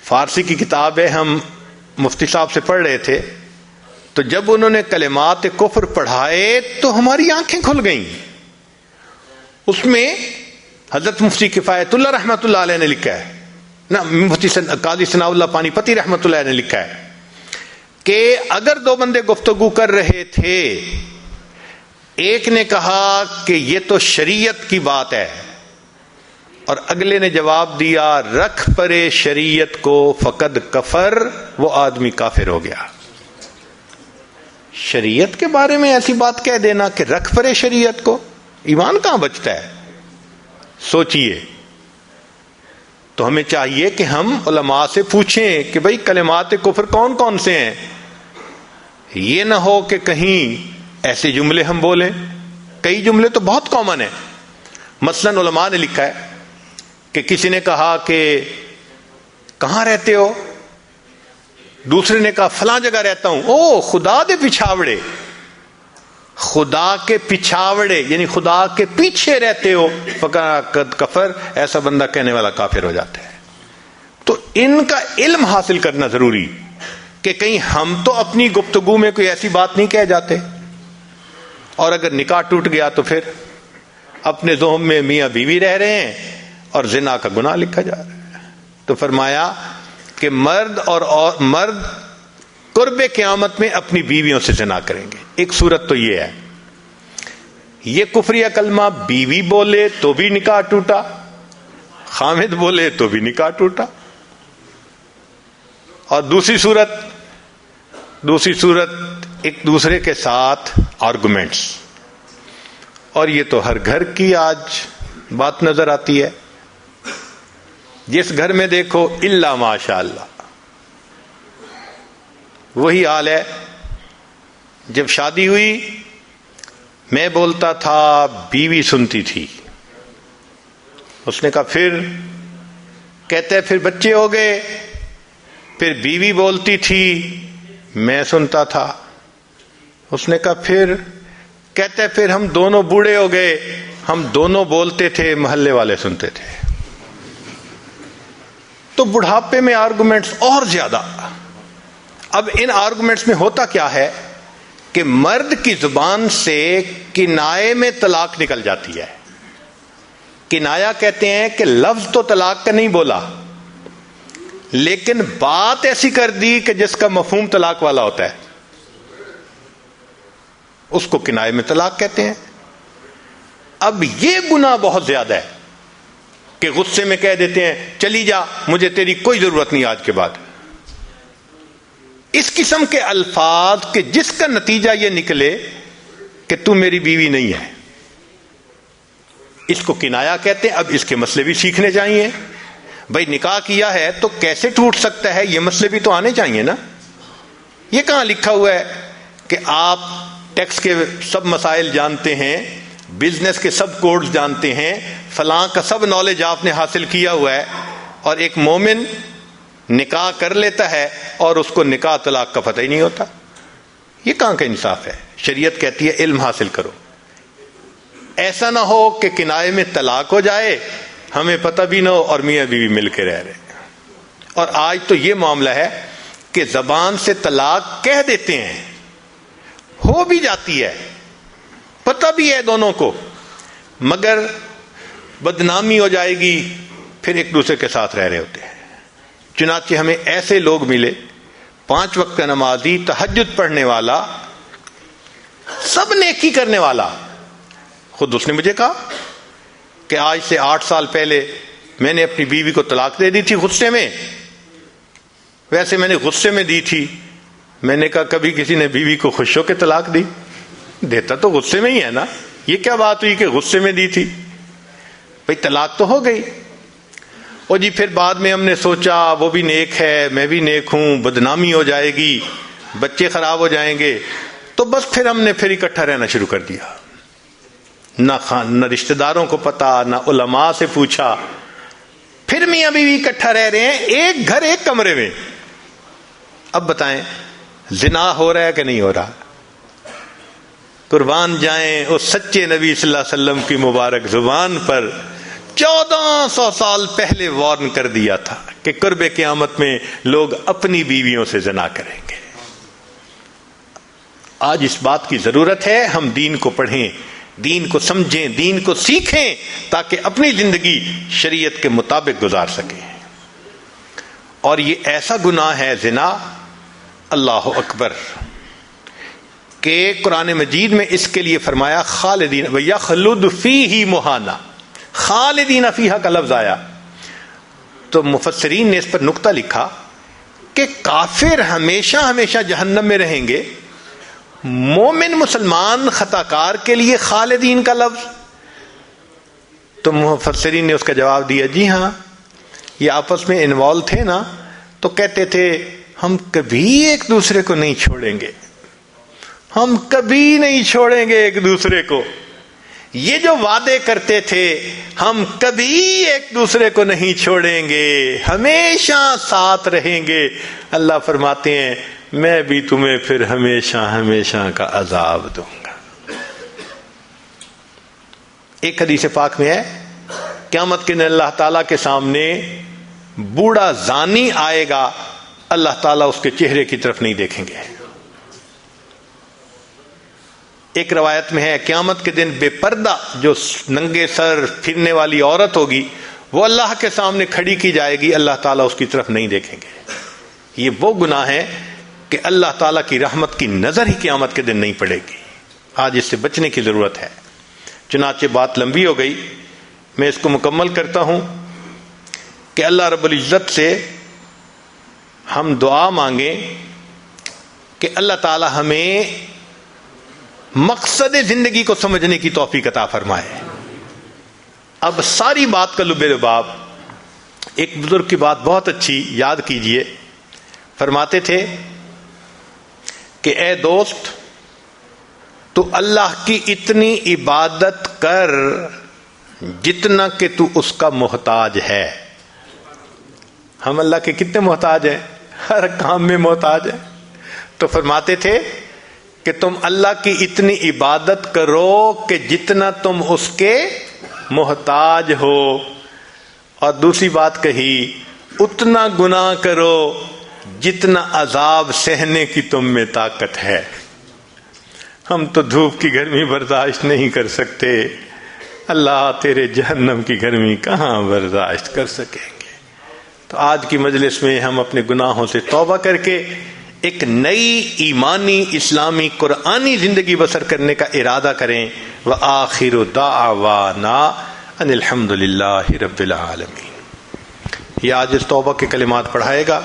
فارسی کی کتاب ہے, ہم مفتی صاحب سے پڑھ رہے تھے, تو جب انہوں نے کلمات کفر پڑھائے تو ہماری آنکھیں کھل گئیں. اس میں حضرت مفتی کفایت اللہ رحمۃ اللہ علیہ نے لکھا ہے, نا مفتی قاضی ثناء اللہ پانی پتی رحمۃ اللہ علیہ نے لکھا ہے کہ اگر دو بندے گفتگو کر رہے تھے, ایک نے کہا کہ یہ تو شریعت کی بات ہے, اور اگلے نے جواب دیا رکھ پرے شریعت کو فقد کفر, وہ آدمی کافر ہو گیا. شریعت کے بارے میں ایسی بات کہہ دینا کہ رکھ پرے شریعت کو, ایمان کہاں بچتا ہے؟ سوچئے. تو ہمیں چاہیے کہ ہم علماء سے پوچھیں کہ بھئی کلمات کفر کون کون سے ہیں. یہ نہ ہو کہ کہیں ایسے جملے ہم بولیں. کئی جملے تو بہت کامن ہیں. مثلا علماء نے لکھا ہے کہ کسی نے کہا کہ کہاں رہتے ہو, دوسرے نے کہا فلاں جگہ رہتا ہوں. او خدا دے پچھاوڑے, خدا کے پچھاوڑے یعنی خدا کے پیچھے رہتے ہو, فقد کفر, ایسا بندہ کہنے والا کافر ہو جاتا ہے. تو ان کا علم حاصل کرنا ضروری کہ کہیں ہم تو اپنی گفتگو میں کوئی ایسی بات نہیں کہہ جاتے, اور اگر نکاح ٹوٹ گیا تو پھر اپنے ذہن میں میاں بیوی رہ رہے ہیں اور زنا کا گناہ لکھا جا رہا ہے. تو فرمایا کہ مرد قرب قیامت میں اپنی بیویوں سے زنا کریں گے. ایک صورت تو یہ ہے, یہ کفریہ کلمہ بیوی بولے تو بھی نکاح ٹوٹا, خامد بولے تو بھی نکاح ٹوٹا. اور دوسری صورت ایک دوسرے کے ساتھ آرگومنٹس, اور یہ تو ہر گھر کی آج بات نظر آتی ہے. جس گھر میں دیکھو الا ماشاء اللہ وہی حال ہے. جب شادی ہوئی میں بولتا تھا, بیوی سنتی تھی. اس نے کہا پھر, کہتے پھر بچے ہو گئے, پھر بیوی بولتی تھی میں سنتا تھا. اس نے کہا پھر, کہتے پھر ہم دونوں بوڑھے ہو گئے, ہم دونوں بولتے تھے محلے والے سنتے تھے. تو بڑھاپے میں آرگومنٹس اور زیادہ. اب ان آرگومنٹس میں ہوتا کیا ہے کہ مرد کی زبان سے کنائے میں طلاق نکل جاتی ہے. کنایا کہتے ہیں کہ لفظ تو طلاق کا نہیں بولا, لیکن بات ایسی کر دی کہ جس کا مفہوم طلاق والا ہوتا ہے, اس کو کنائے میں طلاق کہتے ہیں. اب یہ گناہ بہت زیادہ ہے کہ غصے میں کہہ دیتے ہیں چلی جا, مجھے تیری کوئی ضرورت نہیں آج کے بعد. اس قسم کے الفاظ کہ جس کا نتیجہ یہ نکلے کہ تو میری بیوی نہیں ہے, اس کو کنایا کہتے ہیں. اب اس کے مسئلے بھی سیکھنے چاہیے. بھائی نکاح کیا ہے تو کیسے ٹوٹ سکتا ہے, یہ مسئلے بھی تو آنے چاہیے نا. یہ کہاں لکھا ہوا ہے کہ آپ ٹیکس کے سب مسائل جانتے ہیں, بزنس کے سب کوڈز جانتے ہیں, فلاں کا سب نالج آپ نے حاصل کیا ہوا ہے, اور ایک مومن نکاح کر لیتا ہے اور اس کو نکاح طلاق کا پتہ ہی نہیں ہوتا. یہ کہاں کا انصاف ہے؟ شریعت کہتی ہے علم حاصل کرو. ایسا نہ ہو کہ کنائے میں طلاق ہو جائے, ہمیں پتہ بھی نہ ہو اور میاں بیوی مل کے رہ رہے. اور آج تو یہ معاملہ ہے کہ زبان سے طلاق کہہ دیتے ہیں, ہو بھی جاتی ہے, پتہ بھی ہے دونوں کو, مگر بدنامی ہو جائے گی, پھر ایک دوسرے کے ساتھ رہ رہے ہوتے ہیں. چنانچہ ہمیں ایسے لوگ ملے, 5 وقت کا نمازی, تہجد پڑھنے والا, سب نیکی کرنے والا. خود اس نے مجھے کہا کہ آج سے 8 سال پہلے میں نے اپنی بیوی کو طلاق دے دی تھی غصے میں. ویسے میں نے غصے میں دی تھی. میں نے کہا کبھی کسی نے بیوی کو خوش ہو کے طلاق دی؟ دیتا تو غصے میں ہی ہے نا. یہ کیا بات ہوئی کہ غصے میں دی تھی؟ بھئی طلاق تو ہو گئی. اور جی پھر بعد میں ہم نے سوچا وہ بھی نیک ہے, میں بھی نیک ہوں, بدنامی ہو جائے گی, بچے خراب ہو جائیں گے, تو بس پھر ہم نے پھر اکٹھا رہنا شروع کر دیا. نہ رشتہ داروں کو پتا، نہ علماء سے پوچھا، پھر میاں بیوی اکٹھا رہ رہے ہیں ایک گھر ایک کمرے میں. اب بتائیں زنا ہو رہا ہے کہ نہیں ہو رہا؟ قربان جائیں اس سچے نبی صلی اللہ علیہ وسلم کی مبارک زبان پر 1400 سال پہلے وارن کر دیا تھا کہ قرب قیامت میں لوگ اپنی بیویوں سے زنا کریں گے. آج اس بات کی ضرورت ہے ہم دین کو پڑھیں، دین کو سمجھیں، دین کو سیکھیں تاکہ اپنی زندگی شریعت کے مطابق گزار سکیں. اور یہ ایسا گناہ ہے زنا، اللہ اکبر، کہ قرآن مجید میں اس کے لیے فرمایا خالدین وَيَخْلُدُ فِيهِ مُهَانًا، خالدین فیہا کا لفظ آیا تو مفسرین نے اس پر نقطہ لکھا کہ کافر ہمیشہ ہمیشہ جہنم میں رہیں گے، مومن مسلمان خطا کار کے لیے خالدین کا لفظ. تو مفسرین نے اس کا جواب دیا جی ہاں، یہ آپس میں انوالو تھے نا تو کہتے تھے ہم کبھی ایک دوسرے کو نہیں چھوڑیں گے، ہم کبھی نہیں چھوڑیں گے ایک دوسرے کو. یہ جو وعدے کرتے تھے ہم کبھی ایک دوسرے کو نہیں چھوڑیں گے، ہمیشہ ساتھ رہیں گے، اللہ فرماتے ہیں میں بھی تمہیں پھر ہمیشہ ہمیشہ کا عذاب دوں گا. ایک حدیث پاک میں ہے قیامت کے دن اللہ تعالیٰ کے سامنے بوڑھا زانی آئے گا، اللہ تعالیٰ اس کے چہرے کی طرف نہیں دیکھیں گے. ایک روایت میں ہے قیامت کے دن بے پردہ جو ننگے سر پھرنے والی عورت ہوگی وہ اللہ کے سامنے کھڑی کی جائے گی، اللہ تعالیٰ اس کی طرف نہیں دیکھیں گے. یہ وہ گناہ ہے کہ اللہ تعالیٰ کی رحمت کی نظر ہی قیامت کے دن نہیں پڑے گی. آج اس سے بچنے کی ضرورت ہے. چنانچہ بات لمبی ہو گئی، میں اس کو مکمل کرتا ہوں کہ اللہ رب العزت سے ہم دعا مانگیں کہ اللہ تعالیٰ ہمیں مقصد زندگی کو سمجھنے کی توفیق عطا فرمائے. اب ساری بات کا لب لباب ایک بزرگ کی بات بہت اچھی یاد کیجئے. فرماتے تھے کہ اے دوست تو اللہ کی اتنی عبادت کر جتنا کہ تو اس کا محتاج ہے. ہم اللہ کے کتنے محتاج ہیں؟ ہر کام میں محتاج ہیں. تو فرماتے تھے کہ تم اللہ کی اتنی عبادت کرو کہ جتنا تم اس کے محتاج ہو. اور دوسری بات کہی اتنا گناہ کرو جتنا عذاب سہنے کی تم میں طاقت ہے. ہم تو دھوپ کی گرمی برداشت نہیں کر سکتے، اللہ تیرے جہنم کی گرمی کہاں برداشت کر سکیں گے. تو آج کی مجلس میں ہم اپنے گناہوں سے توبہ کر کے ایک نئی ایمانی اسلامی قرآنی زندگی بسر کرنے کا ارادہ کریں. وآخر دعوانا ان الحمد للہ رب العالمین. یہ آج اس توبہ کے کلمات پڑھائے گا.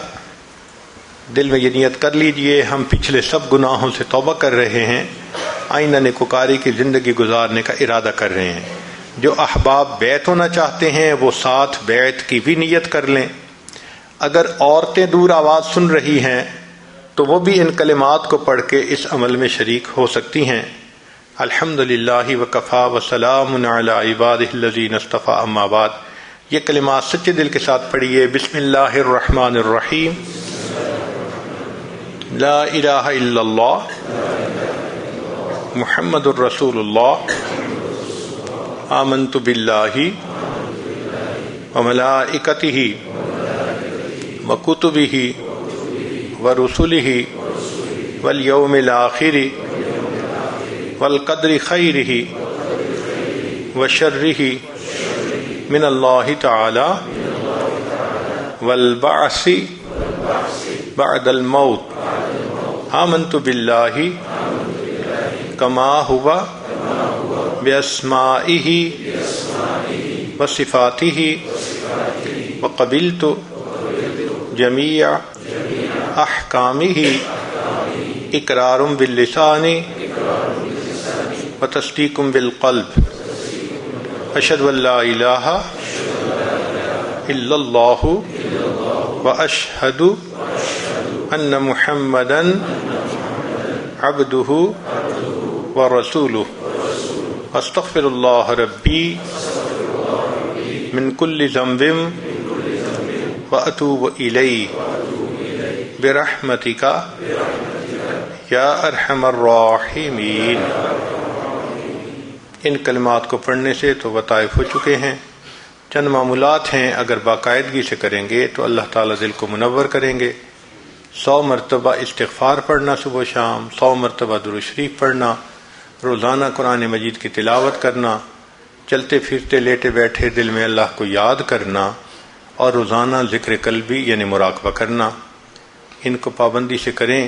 دل میں یہ نیت کر لیجئے ہم پچھلے سب گناہوں سے توبہ کر رہے ہیں، آئندہ نیکوکاری کی زندگی گزارنے کا ارادہ کر رہے ہیں. جو احباب بیعت ہونا چاہتے ہیں وہ ساتھ بیعت کی بھی نیت کر لیں. اگر عورتیں دور آواز سن رہی ہیں تو وہ بھی ان کلمات کو پڑھ کے اس عمل میں شریک ہو سکتی ہیں. الحمدللہ وکفا وسلام علی عبادہ الذین اصطفی. اما بعد، یہ کلمات سچے دل کے ساتھ پڑھیے. بسم اللہ الرحمن الرحیم. لا الہ الا اللہ محمد الرسول اللہ. آمنت باللہ وملائکتہ وکتبہ ورسلہ والیوم الآخر والقدر خیرہ وشرہ من اللہ تعالی والبعث بعد الموت. آمنت باللہ کما ہوا باسمائہ وصفاتہ وقبلت جمیع احکامہ اقرار باللسان وتصدیق بالقلب. اشہد ان لا الہ الا اللہ واشہد ان محمدً عبدہ ورسولہ. استغفر اللہ ربی من کل ذنب واتوب الیہ برحمتک یا ارحم الراحمین۔ ان کلمات کو پڑھنے سے تو وطائف ہو چکے ہیں، چند معمولات ہیں، اگر باقاعدگی سے کریں گے تو اللہ تعالیٰ دل کو منور کریں گے۔ 100 مرتبہ استغفار پڑھنا صبح و شام، 100 مرتبہ درود شریف پڑھنا، روزانہ قرآن مجید کی تلاوت کرنا، چلتے پھرتے لیٹے بیٹھے دل میں اللہ کو یاد کرنا، اور روزانہ ذکر قلبی یعنی مراقبہ کرنا۔ ان کو پابندی سے کریں،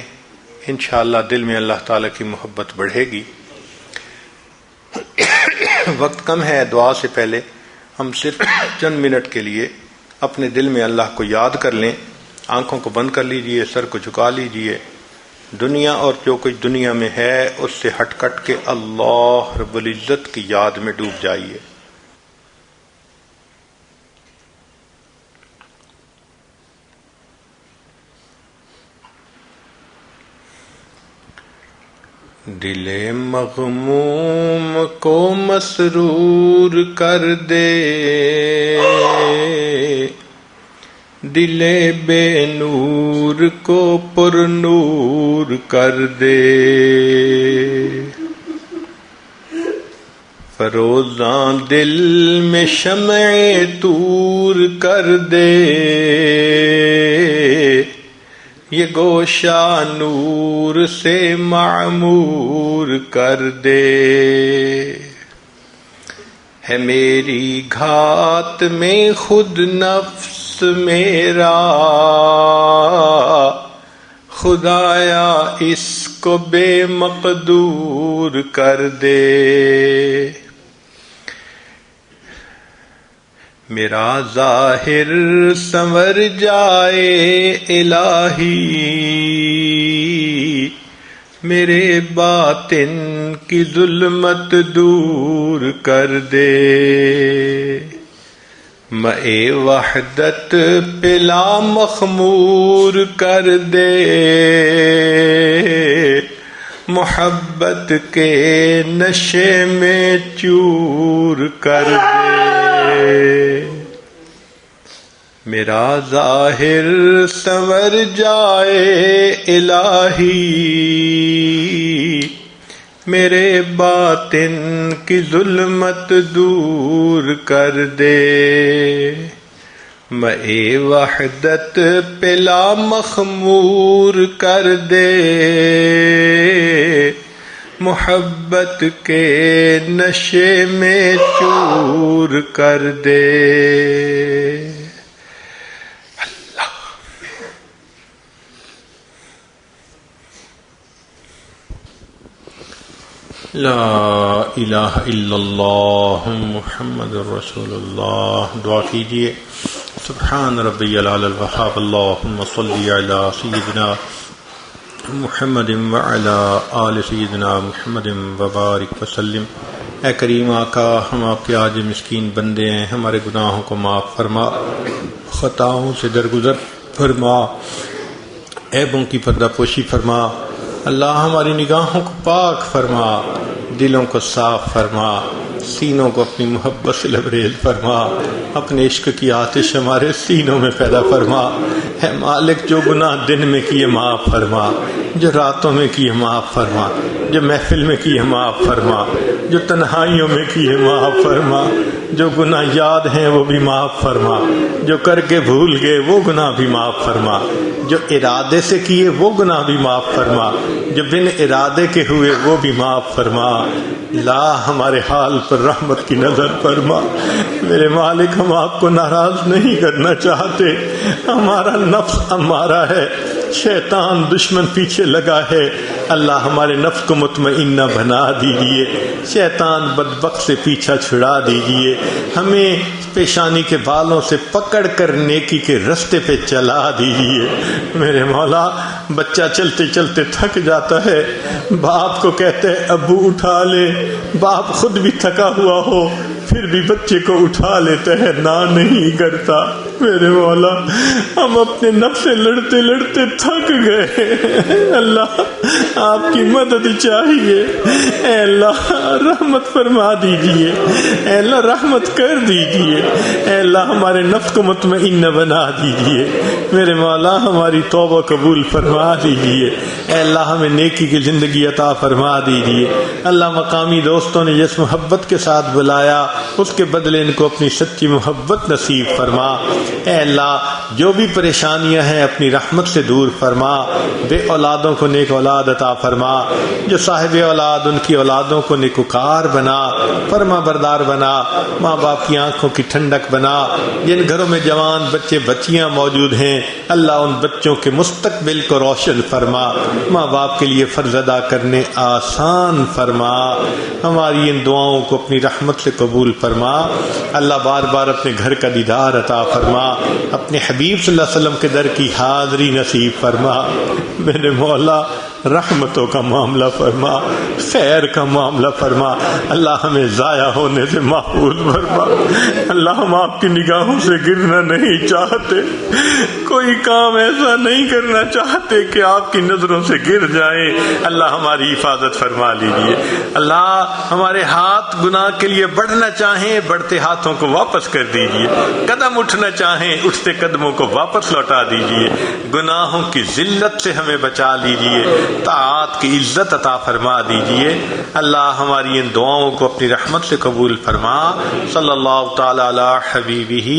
انشاءاللہ دل میں اللہ تعالیٰ کی محبت بڑھے گی۔ وقت کم ہے، دعا سے پہلے ہم صرف چند منٹ کے لیے اپنے دل میں اللہ کو یاد کر لیں۔ آنکھوں کو بند کر لیجئے، سر کو جھکا لیجئے، دنیا اور جو کچھ دنیا میں ہے اس سے ہٹ کٹ کے اللہ رب العزت کی یاد میں ڈوب جائیے۔ دل مغموم کو مسرور کر دے، دل بے نور کو پر نور کر دے، فروزاں دل میں شمع طور کر دے، یہ گوشہ نور سے معمور کر دے، ہے میری گھات میں خود نفس میرا، خدایا اس کو بے مقدور کر دے، میرا ظاہر سنور جائے الہی، میرے باطن کی ظلمت دور کر دے، مئے وحدت پلا مخمور کر دے، محبت کے نشے میں چور کر دے، میرا ظاہر سنور جائے الہی، میرے باطن کی ظلمت دور کر دے، مئے وحدت پلا مخمور کر دے، محبت کے نشے میں چور کر دے۔ لا الہ الا اللہ محمد رسول اللہ۔ دعا کیجئے، سبحان ربی العلی الوہاب، اللہم صلی علی سیدنا محمد وعلی آل سیدنا محمد وبارک وسلم۔ اے کریم آقا، ہم آپ کے عاجز مسکین بندے ہیں، ہمارے گناہوں کو معاف فرما، خطاؤں سے درگزر فرما، عیبوں کی پردہ پوشی فرما۔ اللہ ہماری نگاہوں کو پاک فرما، دلوں کو صاف فرما، سینوں کو اپنی محبت سے لبریز فرما، اپنے عشق کی آتش ہمارے سینوں میں پیدا فرما۔ اے مالک، جو گناہ دن میں کیے معاف فرما، جو راتوں میں کیے معاف فرما، جو محفل میں کیے معاف فرما، جو تنہائیوں میں کیے معاف فرما، جو گناہ یاد ہیں وہ بھی معاف فرما، جو کر کے بھول گئے وہ گناہ بھی معاف فرما، جو ارادے سے کیے وہ گناہ بھی معاف فرما، جو بن ارادے کے ہوئے وہ بھی معاف فرما۔ لا ہمارے حال پر رحمت کی نظر فرما۔ میرے مالک، ہم آپ کو ناراض نہیں کرنا چاہتے، ہمارا نفس امارہ ہے، شیطان دشمن پیچھے لگا ہے۔ اللہ ہمارے نفس کو مطمئنہ بنا دیجئے، شیطان بدبخت سے پیچھا چھڑا دیجئے، ہمیں پیشانی کے بالوں سے پکڑ کر نیکی کے رستے پہ چلا دیجئے۔ میرے مولا، بچہ چلتے چلتے تھک جاتا ہے، باپ کو کہتے ہیں ابو اٹھا لے، باپ خود بھی تھکا ہوا ہو پھر بھی بچے کو اٹھا لیتا ہے، نہ نہیں کرتا۔ میرے مولا ہم اپنے نفس سے لڑتے لڑتے تھک گئے، اللہ آپ کی مدد چاہیے، اے اللہ رحمت فرما دیجئے، اے اللہ رحمت کر دیجئے، اے اللہ ہمارے نفس کو مطمئن بنا دیجئے، میرے مولا ہماری توبہ قبول فرما دیجئے، اے اللہ ہمیں نیکی کی زندگی عطا فرما دیجئے، اللہ مقامی دوستوں نے جس محبت کے ساتھ بلایا اس کے بدلے ان کو اپنی سچی محبت نصیب فرما، اے اللہ جو بھی پریشانیاں ہیں اپنی رحمت سے دور فرما، بے اولادوں کو نیک اولاد عطا فرما، جو صاحب اولاد ان کی اولادوں کو نیکوکار بنا، فرما بردار بنا، ماں باپ کی آنکھوں کی ٹھنڈک بنا، جن گھروں میں جوان بچے بچیاں موجود ہیں اللہ ان بچوں کے مستقبل کو روشن فرما، ماں باپ کے لیے فرض ادا کرنے آسان فرما، ہماری ان دعاؤں کو اپنی رحمت سے قبول فرما، اللہ بار بار اپنے گھر کا دیدار عطا فرما، اپنے حبیب صلی اللہ علیہ وسلم کے در کی حاضری نصیب فرما، میرے مولا رحمتوں کا معاملہ فرما، خیر کا معاملہ فرما، اللہ ہمیں ضائع ہونے سے محفوظ فرما، اللہ ہم آپ کی نگاہوں سے گرنا نہیں چاہتے، کوئی کام ایسا نہیں کرنا چاہتے کہ آپ کی نظروں سے گر جائیں، اللہ ہماری حفاظت فرما لیجیے، اللہ ہمارے ہاتھ گناہ کے لیے بڑھنا چاہیں بڑھتے ہاتھوں کو واپس کر دیجیے، قدم اٹھنا چاہیں اٹھتے قدموں کو واپس لوٹا دیجیے، گناہوں کی ذلت سے ہمیں بچا لیجیے، طاعات کی عزت عطا فرما دیجئے، اللہ ہماری ان دعاؤں کو اپنی رحمت سے قبول فرما، صلی اللہ تعالی علی حبیبہ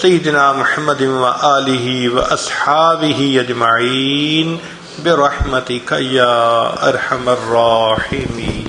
سیدنا محمد و آلہ و اصحابہ اجمعین برحمتک یا ارحم الراحمین۔